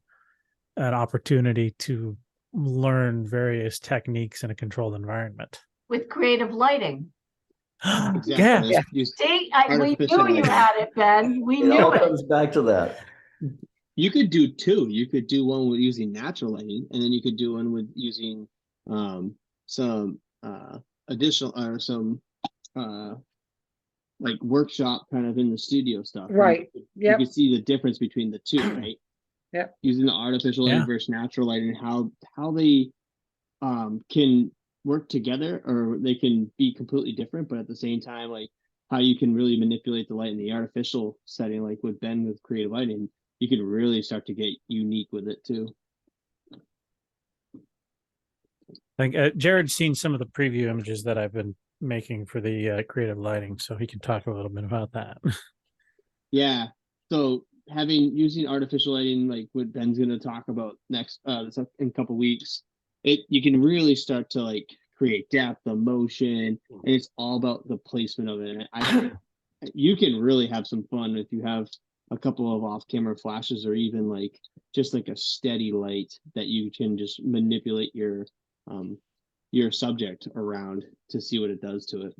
S2: an opportunity to learn various techniques in a controlled environment?
S4: With creative lighting.
S1: Exactly.
S2: Yeah.
S4: See, we knew you had it, Ben. We
S11: It
S4: knew
S11: all
S4: it.
S11: comes back to that.
S1: You could do two. You could do one with using natural lighting, and then you could do one with using some additional or some like workshop kind of in the studio stuff.
S5: Right.
S1: You can see the difference between the two, right?
S5: Yep.
S1: Using the artificial lighting versus natural lighting, how they can work together, or they can be completely different, but at the same time, like how you can really manipulate the light in the artificial setting, like with Ben with creative lighting, you can really start to get unique with it too.
S2: I think Jared's seen some of the preview images that I've been making for the creative lighting, so he can talk a little bit about that.
S1: Yeah. So using artificial lighting, like what Ben's going to talk about next in a couple weeks, you can really start to like create depth, emotion, and it's all about the placement of it. you can really have some fun if you have a couple of off-camera flashes, or even like just like a steady light that you can just manipulate your subject around to see what it does to it.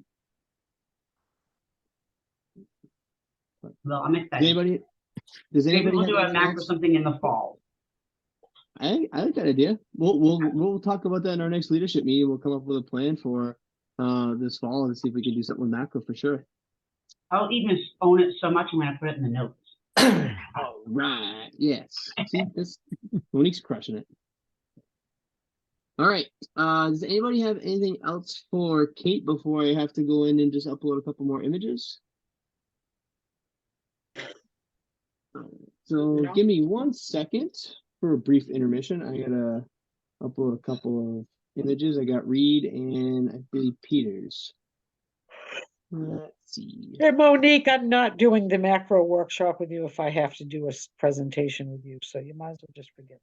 S12: Well, I'm excited.
S1: Does
S12: Maybe
S1: anybody
S12: we'll
S1: have
S12: do a
S1: anything
S12: map or
S1: else?
S12: something in the fall.
S1: I like that idea. We'll talk about that in our next leadership meeting. We'll come up with a plan for this fall and see if we can do something with macro for sure.
S12: I'll even own it so much I'm gonna put it in the notes.
S1: All right. Yes. See, this Monique's crushing it. All right. Does anybody have anything else for Kate before I have to go in and just upload a couple more images? So give me 1 second for a brief intermission. I gotta upload a couple of images. I got Reed and I believe Peters. Let's see.
S5: Hey, Monique, I'm not doing the macro workshop with you if I have to do a presentation with you, so you might as well just forget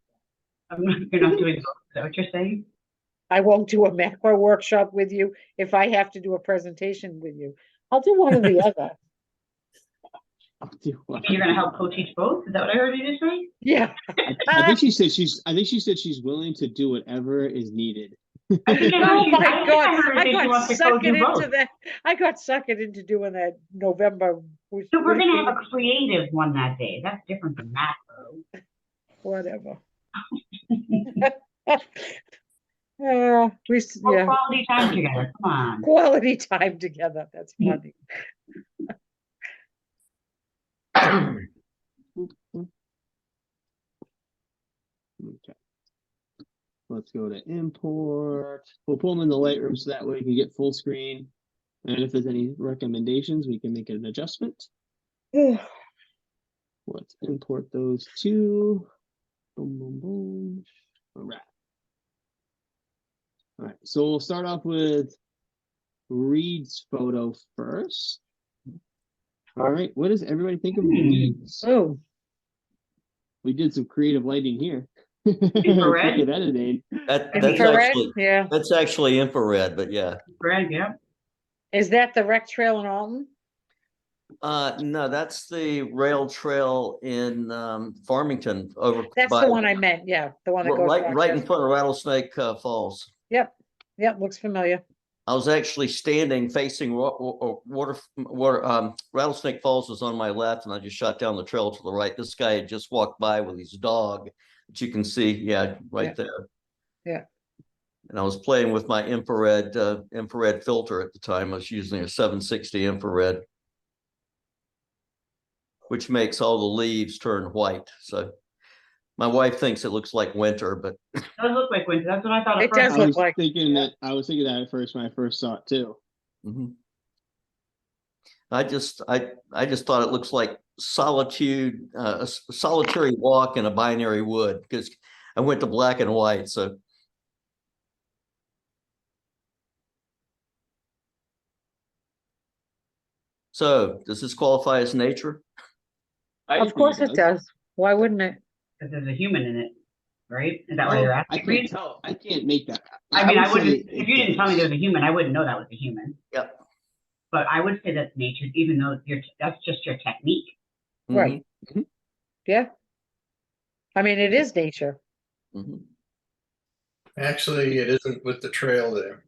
S5: that.
S12: You're not doing both. Is that what you're saying?
S5: I won't do a macro workshop with you if I have to do a presentation with you. I'll do one or the other.
S12: You're gonna help co-teach both? Is that what I heard you just say?
S5: Yeah.
S1: I think she said she's willing to do whatever is needed.
S5: Oh my God!
S12: I got
S5: suckered into that. I got suckered into doing that November.
S12: So we're gonna have a creative one that day. That's different than macro.
S5: Whatever.
S12: Quality time together. Come on.
S5: Quality time together. That's funny.
S1: Okay. Let's go to import. We'll pull them in the Lightroom so that way we can get full screen. And if there's any recommendations, we can make an adjustment. Let's import those two. Boom, boom, boom. All right. All right. So we'll start off with Reed's photo first. All right. What does everybody think of Reed's?
S5: Oh.
S1: We did some creative lighting here.
S12: Infrared?
S11: That's actually infrared, but yeah.
S12: Infrared, yeah.
S5: Is that the rec trail in Alton?
S11: No, that's the rail trail in Farmington over.
S5: That's the one I meant. Yeah, the one that goes
S11: right in front of Rattlesnake Falls.
S5: Yep, looks familiar.
S11: I was actually standing facing Rattlesnake Falls was on my left, and I just shot down the trail to the right. This guy had just walked by with his dog, which you can see, right there.
S5: Yeah.
S11: And I was playing with my infrared filter at the time. I was using a 760 infrared, which makes all the leaves turn white. So my wife thinks it looks like winter, but
S12: it does look like winter. That's what I thought.
S5: It does look like.
S1: I was thinking that at first when I first saw it too.
S11: Mm-hmm. I just thought it looks like solitude, a solitary walk in a binary wood, because I went to black and white. So does this qualify as nature?
S5: Of course it does. Why wouldn't it?
S12: Because there's a human in it, right? Is that why you're asking?
S1: I can't tell. I can't make that.
S12: I mean, I wouldn't. If you didn't tell me there was a human, I wouldn't know that was a human.
S11: Yep.
S12: But I would say that's nature, even though that's just your technique.
S5: Right. Mm-hmm. Yeah. I mean, it is nature.
S11: Mm-hmm.
S8: Actually, it isn't with the trail there.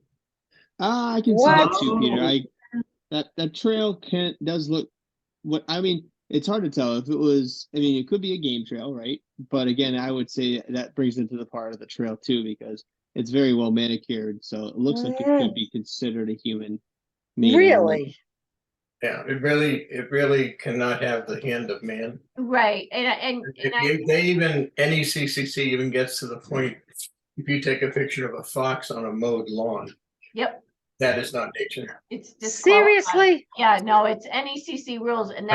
S1: I can see that too, Peter. That trail does look. What I mean, it's hard to tell if it was. I mean, it could be a game trail, right? But again, I would say that brings into the part of the trail too, because it's very well manicured, so it looks like it could be considered a human.
S5: Really?
S8: Yeah, it really cannot have the hand of man.
S4: Right,
S8: They even NECCC even gets to the point. If you take a picture of a fox on a mowed lawn,
S4: yep,
S8: that is not nature.
S4: it's
S5: seriously.
S4: Yeah, no, it's NECC rules, and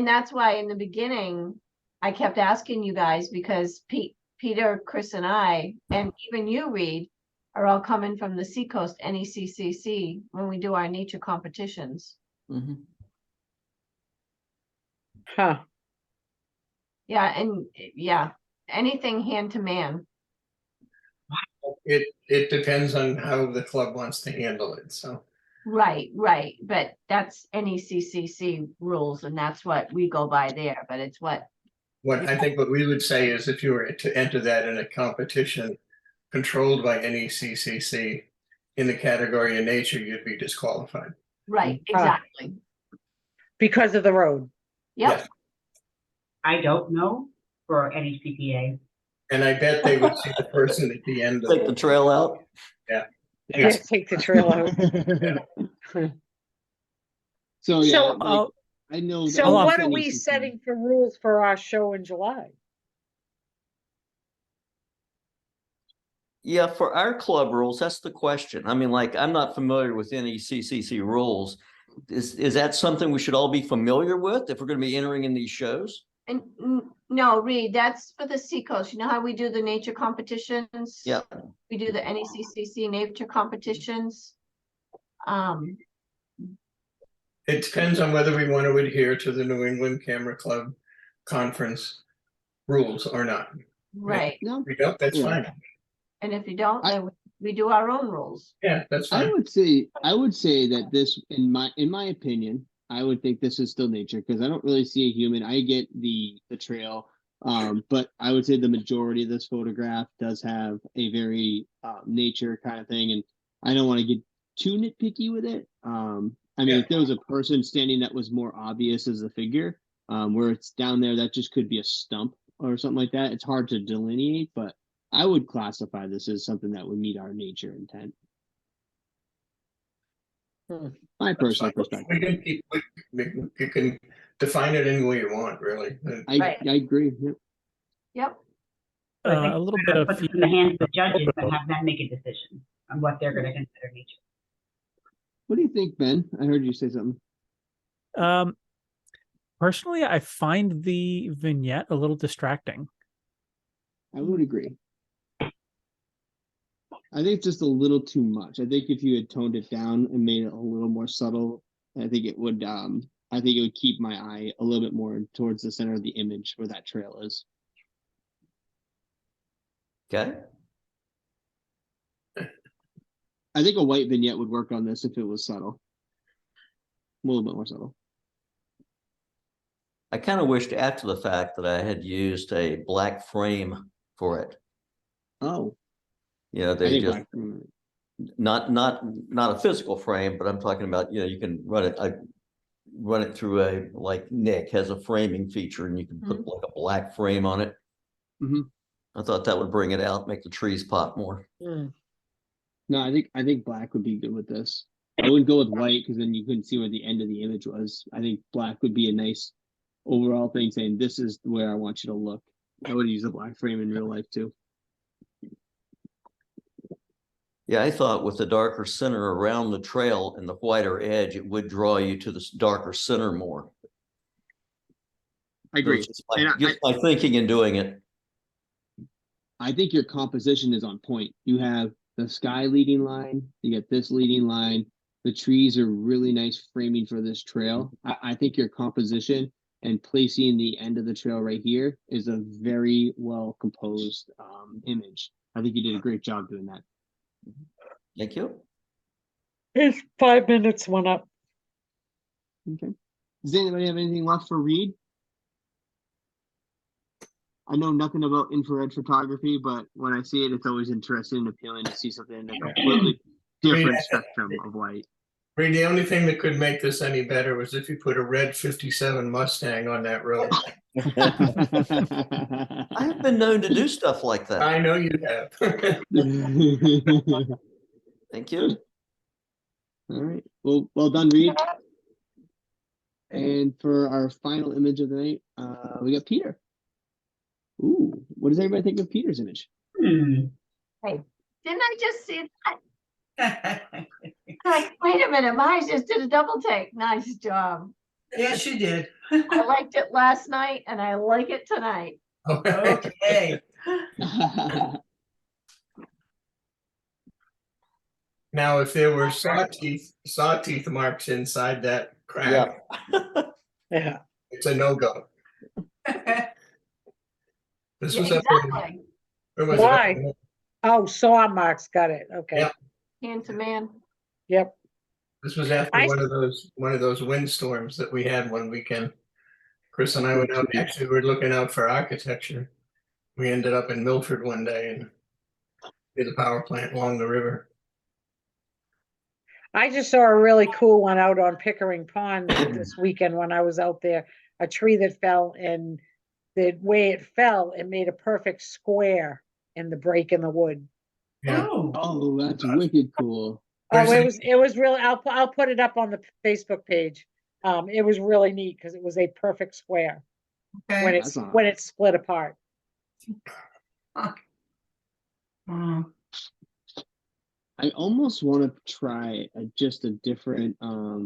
S4: that's why in the beginning I kept asking you guys, because Peter, Chris, and I, and even you, Reed, are all coming from the Seacoast NECCC when we do our nature competitions.
S11: Mm-hmm.
S5: Huh.
S4: Yeah, and anything hand to man.
S8: It depends on how the club wants to handle it. So
S4: Right, but that's NECCC rules, and that's what we go by there, but it's what.
S8: What I think what we would say is if you were to enter that in a competition controlled by NECCC in the category of nature, you'd be disqualified.
S4: Right, exactly.
S5: Because of the road.
S4: Yep.
S12: I don't know for any CPA.
S8: And I bet they would see the person at the end of
S11: Take the trail out.
S8: Yeah.
S5: Yeah, take the trail out.
S1: So yeah,
S5: So,
S1: like, I know.
S5: So
S1: I
S5: what
S1: know
S5: are we
S1: NECCC.
S5: setting for rules for our show in July?
S11: Yeah, for our club rules, that's the question. I mean, like, I'm not familiar with any CCC rules. Is that something we should all be familiar with if we're going to be entering in these shows?
S4: And no, Reed, that's for the Seacoast. You know how we do the nature competitions?
S11: Yeah.
S4: We do the NECCC nature competitions.
S8: It depends on whether we want to adhere to the New England Camera Club conference rules or not.
S4: Right.
S8: If we don't, that's fine.
S4: And if you don't, then we do our own rules.
S8: Yeah, that's fine.
S1: I would say that this, in my opinion, I would think this is still nature because I don't really see a human. I get the trail, but I would say the majority of this photograph does have a very nature kind of thing, and I don't want to get too nitpicky with it. I mean, if there was a person standing that was more obvious as a figure, where it's down there, that just could be a stump or something like that. It's hard to delineate, but I would classify this as something that would meet our nature intent. My personal perspective.
S8: You can define it any way you want, really.
S1: I agree.
S4: Yep.
S12: So
S2: a little bit of
S12: put it in the hands of the judges and have them make a decision on what they're going to consider nature.
S1: What do you think, Ben? I heard you say something.
S2: Personally, I find the vignette a little distracting.
S1: I would agree. I think it's just a little too much. I think if you had toned it down and made it a little more subtle, I think it would keep my eye a little bit more towards the center of the image where that trail is.
S11: Okay.
S1: I think a white vignette would work on this if it was subtle. A little bit more subtle.
S11: I kind of wished after the fact that I had used a black frame for it.
S1: Oh.
S11: You know, they just not a physical frame, but I'm talking about, you know, you can run it through a, like Nick has a framing feature and you can put like a black frame on it. I thought that would bring it out, make the trees pop more.
S1: No, I think black would be good with this. I wouldn't go with white because then you couldn't see where the end of the image was. I think black would be a nice overall thing saying this is where I want you to look. I would use a black frame in real life too.
S11: Yeah, I thought with the darker center around the trail and the whiter edge, it would draw you to this darker center more.
S1: I agree.
S11: Just my thinking in doing it.
S1: I think your composition is on point. You have the sky leading line, you get this leading line. The trees are really nice framing for this trail. I think your composition and placing the end of the trail right here is a very well composed image. I think you did a great job doing that.
S11: Thank you.
S5: His 5 minutes went up.
S1: Okay. Does anybody have anything left for Reed? I know nothing about infrared photography, but when I see it, it's always interesting and appealing to see something in a completely different spectrum of light.
S8: Reed, the only thing that could make this any better was if you put a red 57 Mustang on that road.
S11: I have been known to do stuff like that.
S8: I know you have.
S11: Thank you.
S1: All right. Well done, Reed. And for our final image of the night, we got Peter. Ooh, what does everybody think of Peter's image?
S4: Hey, didn't I just see that? Like, wait a minute, mine just did a double take. Nice job.
S6: Yes, you did.
S4: I liked it last night and I like it tonight.
S6: Okay.
S8: Now, if there were saw teeth marks inside that crack,
S5: Yeah,
S8: it's a no-go. This was
S4: exactly.
S5: Why? Oh, saw marks, got it. Okay.
S8: Yep.
S4: Hand to man.
S5: Yep.
S8: This was after one of those windstorms that we had one weekend. Chris and I went out. Actually, we were looking out for architecture. We ended up in Milford one day and did a power plant along the river.
S5: I just saw a really cool one out on Pickering Pond this weekend when I was out there. A tree that fell, and the way it fell, it made a perfect square in the break in the wood.
S8: Yeah.
S1: Oh, that's wicked cool.
S5: Oh, it was really. I'll put it up on the Facebook page. It was really neat because it was a perfect square when it's split apart.
S1: I almost want to try just a different. Let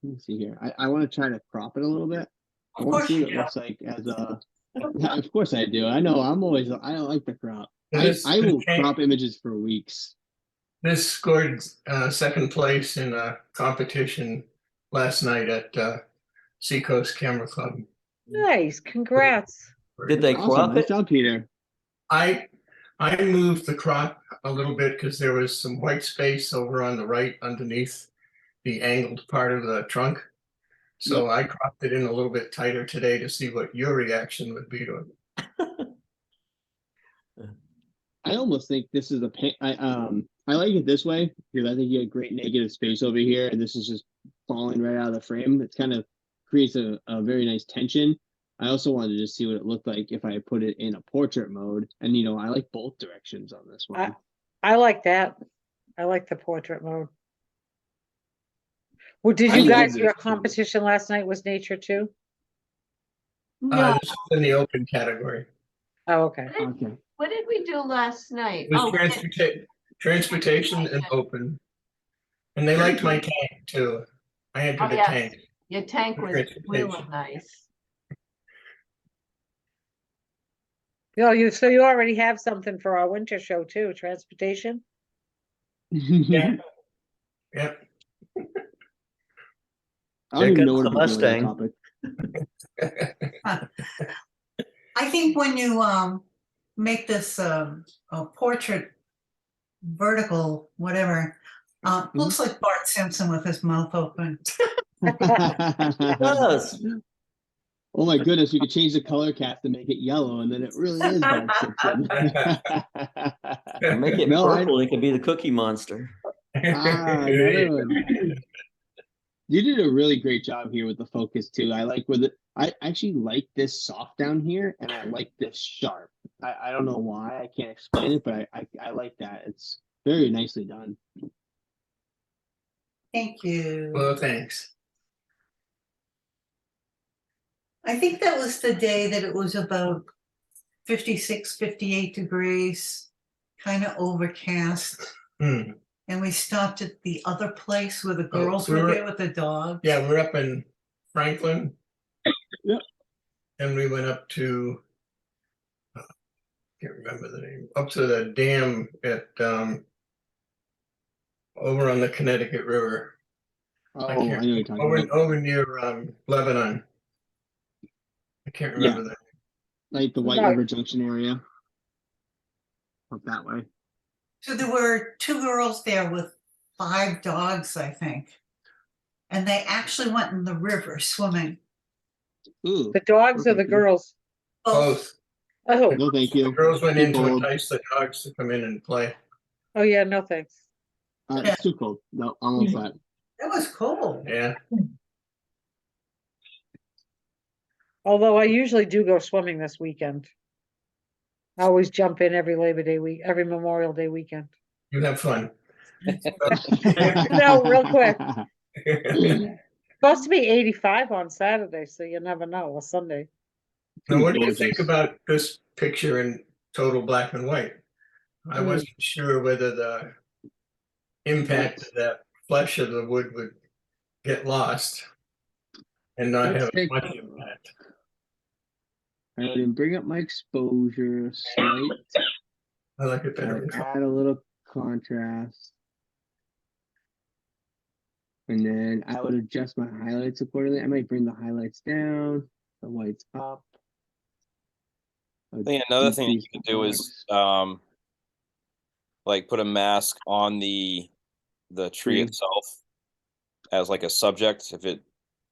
S1: me see here. I want to try to crop it a little bit. I want to see what it looks like as a. Yeah, of course I do. I know. I don't like the crop. I will crop images for weeks.
S8: This scored second place in a competition last night at Seacoast Camera Club.
S5: Nice, congrats.
S11: Did they crop it?
S1: Nice job, Peter.
S8: I moved the crop a little bit because there was some white space over on the right underneath the angled part of the trunk. So I cropped it in a little bit tighter today to see what your reaction would be to it.
S1: I almost think this is I like it this way because I think you have great negative space over here, and this is just falling right out of the frame. It kind of creates a very nice tension. I also wanted to just see what it looked like if I put it in a portrait mode, and I like both directions on this one.
S5: I like that. I like the portrait mode. Well, did you guys, your competition last night was nature too?
S4: No.
S8: This is in the open category.
S5: Oh, okay.
S4: What did we do last night?
S8: It was transportation and open. And they liked my tank too. I entered the tank.
S4: Your tank was really nice.
S5: So you already have something for our winter show too, transportation?
S8: Yeah. Yep.
S1: I don't even know what
S11: the Mustang.
S1: Topic.
S6: I think when you make this a portrait vertical, whatever, looks like Bart Simpson with his mouth open.
S11: It does.
S1: Oh my goodness, you could change the color cast to make it yellow, and then it really is Bart Simpson.
S11: Make it purple, it could be the Cookie Monster.
S1: Another one. You did a really great job here with the focus too. I like I actually like this soft down here, and I like this sharp. I don't know why, I can't explain it, but I like that. It's very nicely done.
S6: Thank you.
S8: Well, thanks.
S6: I think that was the day that it was about 56, 58 degrees, kind of overcast. And we stopped at the other place where the girls were there with the dogs.
S8: Yeah, we're up in Franklin.
S1: Yep.
S8: And we went up to, can't remember the name, up to the dam at over on the Connecticut River.
S1: Oh, I know what you're talking about.
S8: Over near Lebanon. I can't remember that.
S1: Like the White River Junction area. Up that way.
S6: So there were 2 girls there with 5 dogs, I think. And they actually went in the river swimming.
S1: Ooh,
S5: the dogs or the girls?
S8: Both.
S5: Oh,
S1: no, thank you.
S8: The girls went in to entice the dogs to come in and play.
S5: Oh yeah, no thanks.
S1: It's too cold. No, I'm all set.
S6: That was cool.
S8: Yeah.
S5: Although I usually do go swimming this weekend. I always jump in every every Memorial Day weekend.
S8: You have fun.
S5: No, real quick. Supposed to be 85 on Saturday, so you never know. Or Sunday.
S8: Now, what do you think about this picture in total black and white? I wasn't sure whether the impact of that flesh of the wood would get lost and not have much impact.
S1: I didn't bring up my exposure slight.
S8: I like it better.
S1: Add a little contrast. And then I would adjust my highlights accordingly. I might bring the highlights down, the whites up.
S3: I think another thing you can do is like put a mask on the tree itself. as like a subject if it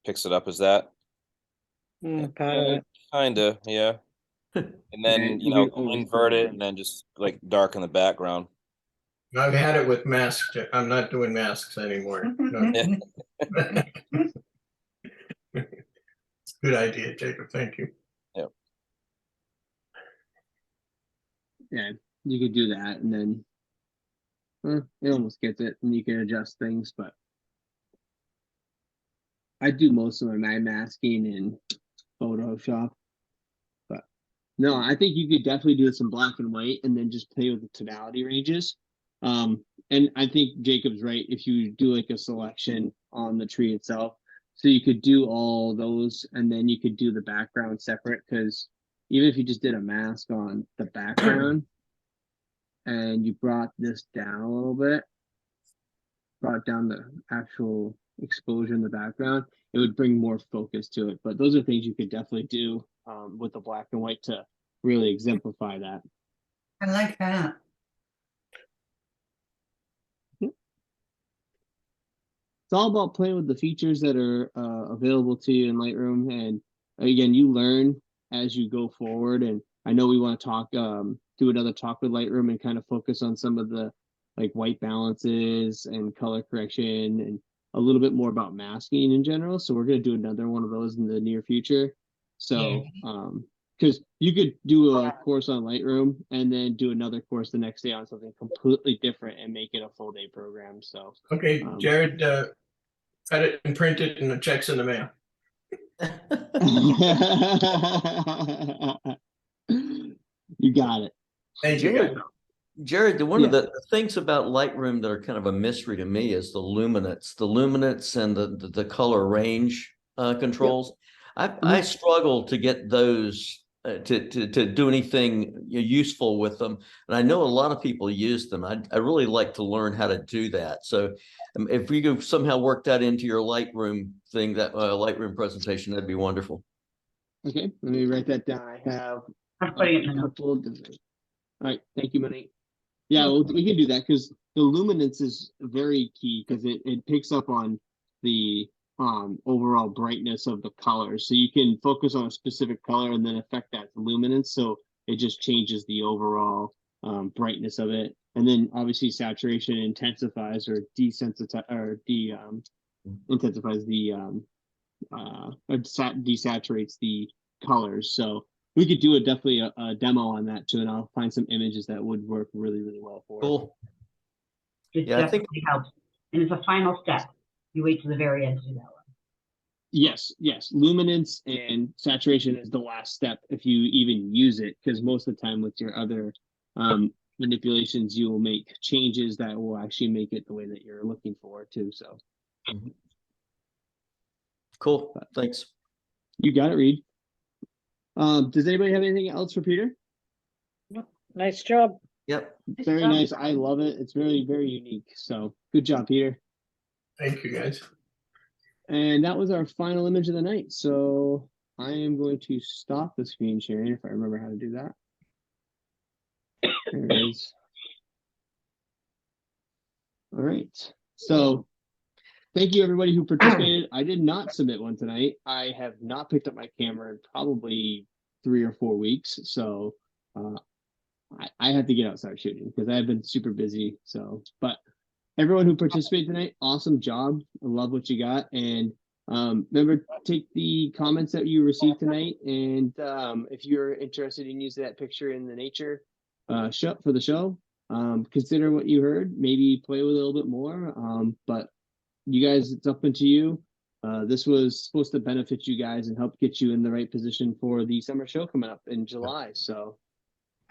S3: picks it up as that. Kinda, yeah. And then invert it and then just like darken the background.
S8: I've had it with masks. I'm not doing masks anymore. No. Good idea, Jacob. Thank you.
S3: Yeah.
S1: Yeah, you could do that, and then it almost gets it, and you can adjust things. But I do most of my masking in Photoshop. But no, I think you could definitely do this in black and white, and then just play with the tonality ranges. And I think Jacob's right. If you do like a selection on the tree itself, so you could do all those, and then you could do the background separate. Because even if you just did a mask on the background, and you brought this down a little bit, brought down the actual exposure in the background, it would bring more focus to it. But those are things you could definitely do with the black and white to really exemplify that.
S6: I like that.
S1: It's all about playing with the features that are available to you in Lightroom. And again, you learn as you go forward. And I know we want to talk, do another talk with Lightroom and kind of focus on some of the like white balances and color correction and a little bit more about masking in general. So we're going to do another one of those in the near future. So, because you could do a course on Lightroom and then do another course the next day on something completely different and make it a full day program. So,
S8: okay, Jared, cut it and print it, and the check's in the mail.
S1: You got it.
S8: Thank you, guys.
S11: Jared, one of the things about Lightroom that are kind of a mystery to me is the luminance and the color range controls. I struggle to get those to do anything useful with them, and I know a lot of people use them. I really like to learn how to do that. So if we could somehow work that into your Lightroom thing, that Lightroom presentation, that'd be wonderful.
S1: Okay, let me write that down. I have
S12: I'm putting it in the
S1: couple of different. All right, thank you, Monique. Yeah, well, we can do that because the luminance is very key because it picks up on the overall brightness of the color. So you can focus on a specific color and then affect that luminance. So it just changes the overall brightness of it. And then obviously saturation intensifies or desensitizes or intensifies the desaturates the colors. So we could do definitely a demo on that too, and I'll find some images that would work really, really well for
S11: Cool.
S12: It definitely helps. And it's a final step. You wait to the very end to do that one.
S1: Yes. Luminance and saturation is the last step if you even use it, because most of the time with your other manipulations, you will make changes that will actually make it the way that you're looking for too. So
S11: cool. Thanks.
S1: You got it, Reed. Does anybody have anything else for Peter?
S5: Nice job.
S11: Yep.
S1: Very nice. I love it. It's very, very unique. So good job, Peter.
S8: Thank you, guys.
S1: And that was our final image of the night. So I am going to stop the screen sharing if I remember how to do that. There it is. All right. So thank you, everybody who participated. I did not submit one tonight. I have not picked up my camera in probably 3 or 4 weeks. So I have to get outside shooting because I've been super busy. So, but everyone who participated tonight, awesome job. I love what you got. And remember, take the comments that you received tonight. And if you're interested in using that picture in the nature show for the show, consider what you heard. Maybe play with it a little bit more. But you guys, it's up to you. This was supposed to benefit you guys and help get you in the right position for the summer show coming up in July. So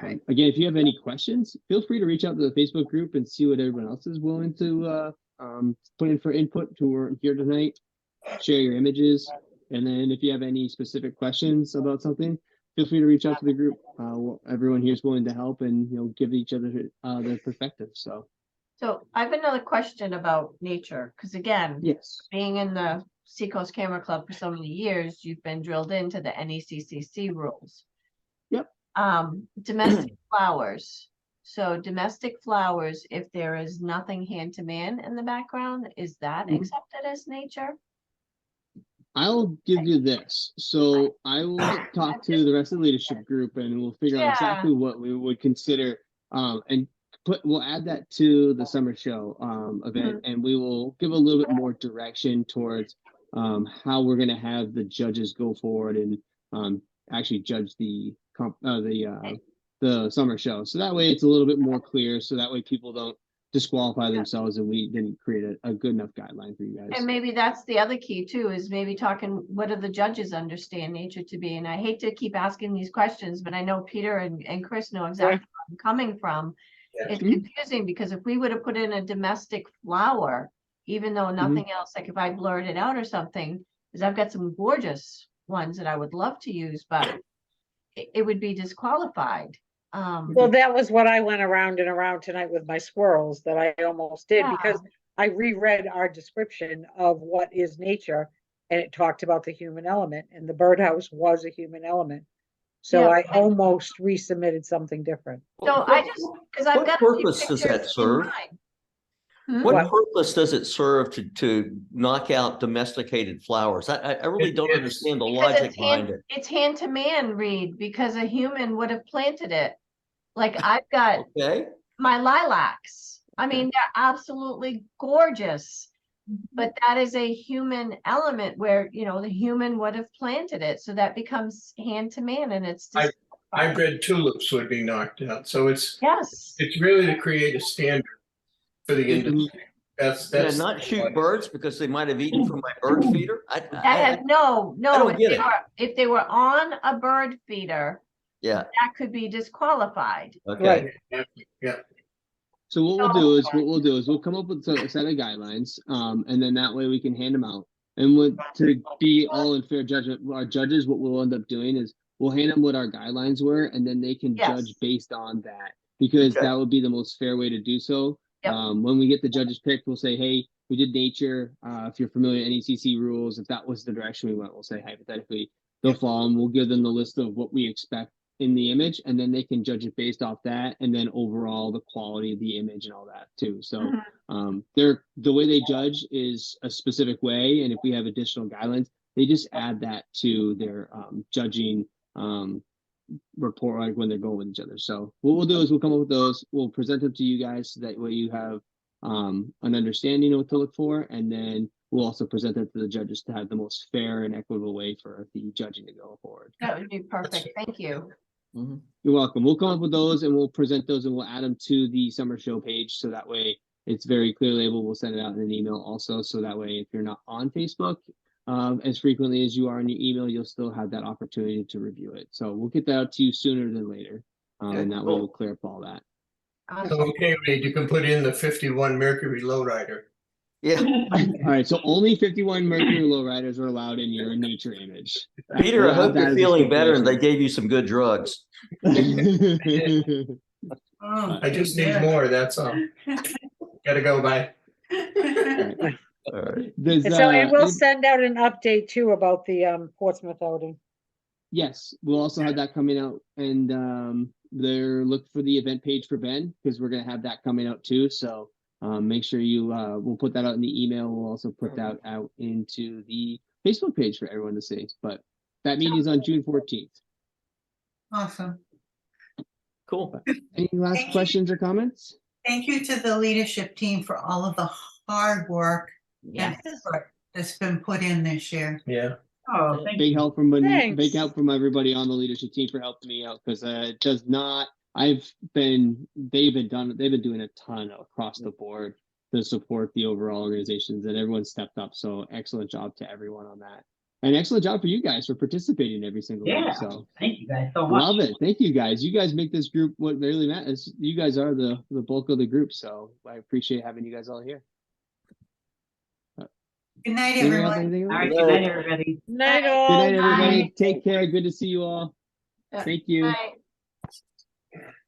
S1: again, if you have any questions, feel free to reach out to the Facebook group and see what everyone else is willing to put in for input who weren't here tonight. Share your images. And then if you have any specific questions about something, feel free to reach out to the group. Everyone here is willing to help and give each other their perspective. So
S4: I have another question about nature, because again, being in the Seacoast Camera Club for so many years, you've been drilled into the NECCC rules.
S1: Yep.
S4: Domestic flowers. So domestic flowers, if there is nothing hand to man in the background, is that accepted as nature?
S1: I'll give you this. So I will talk to the rest of the leadership group and we'll figure out exactly what we would consider and we'll add that to the summer show event and we will give a little bit more direction towards how we're going to have the judges go forward and actually judge the summer show. So that way it's a little bit more clear. So that way people don't disqualify themselves and we didn't create a good enough guideline for you guys.
S4: And maybe that's the other key too, is maybe talking, what do the judges understand nature to be? And I hate to keep asking these questions, but I know Peter and Chris know exactly where I'm coming from. It's confusing because if we would have put in a domestic flower, even though nothing else, like if I blurred it out or something, because I've got some gorgeous ones that I would love to use, but it would be disqualified.
S5: Well, that was what I went around and around tonight with my squirrels that I almost did because I reread our description of what is nature and it talked about the human element and the birdhouse was a human element. So I almost resubmitted something different.
S4: So I just, because I've got
S11: what purpose does that serve? What purpose does it serve to knock out domesticated flowers? I really don't understand the logic behind it.
S4: It's hand to man, Reed, because a human would have planted it. Like I've got my lilacs. I mean, they're absolutely gorgeous, but that is a human element where, you know, the human would have planted it. So that becomes hand to man and it's just.
S8: Hybrid tulips would be knocked out. So it's really to create a standard for the industry. That's
S11: not shoot birds because they might have eaten from my bird feeder.
S4: No.
S11: don't get it.
S4: If they were on a bird feeder,
S11: that
S4: could be disqualified.
S11: Okay.
S8: Yeah.
S1: So what we'll do is we'll come up with a set of guidelines, and then that way we can hand them out. And to be all in fair judgment, our judges, what we'll end up doing is we'll hand them what our guidelines were, and then they can judge based on that, because that would be the most fair way to do so. When we get the judges picked, we'll say, hey, we did nature. If you're familiar with NECC rules, if that was the direction we went, we'll say hypothetically they'll fall, and we'll give them the list of what we expect in the image, and then they can judge it based off that, and then overall the quality of the image and all that too. So the way they judge is a specific way, and if we have additional guidelines, they just add that to their judging report, like when they're going with each other. So what we'll do is we'll come up with those, we'll present them to you guys so that way you have an understanding of what to look for, and then we'll also present that to the judges to have the most fair and equitable way for the judging to go forward.
S4: That would be perfect. Thank you.
S1: You're welcome. We'll come up with those and we'll present those and we'll add them to the summer show page. So that way it's very clear label. We'll send it out in an email also. So that way, if you're not on Facebook as frequently as you are in your email, you'll still have that opportunity to review it. So we'll get that out to you sooner than later. And that way we'll clear up all that.
S8: So, okay, Reed, you can put in the 51 Mercury lowrider.
S11: Yeah.
S1: All right. So only 51 Mercury lowriders are allowed in your nature image.
S11: Peter, I hope you're feeling better and they gave you some good drugs.
S8: I just need more. That's all. Gotta go. Bye.
S11: All right.
S5: And we'll send out an update too about the Portsmouth outing.
S1: Yes, we'll also have that coming out, and look for the event page for Ben, because we're going to have that coming out too. So make sure we'll put that out in the email. We'll also put that out into the Facebook page for everyone to see. But that meeting is on June 14th.
S6: Awesome.
S11: Cool.
S1: Any last questions or comments?
S6: Thank you to the leadership team for all of the hard work and effort that's been put in this year.
S8: Yeah.
S12: Oh,
S1: big help from everybody on the leadership team for helping me out, because it does not. They've been doing a ton across the board to support the overall organizations, and everyone stepped up. So excellent job to everyone on that, and excellent job for you guys for participating every single week. So
S12: thank you guys so much.
S1: Love it. Thank you guys. You guys make this group what really matters. You guys are the bulk of the group, so I appreciate having you guys all here.
S6: Good night, everyone.
S12: All right, good night, everybody.
S5: Night, all.
S1: Good night, everybody. Take care. Good to see you all. Thank you.
S4: Bye.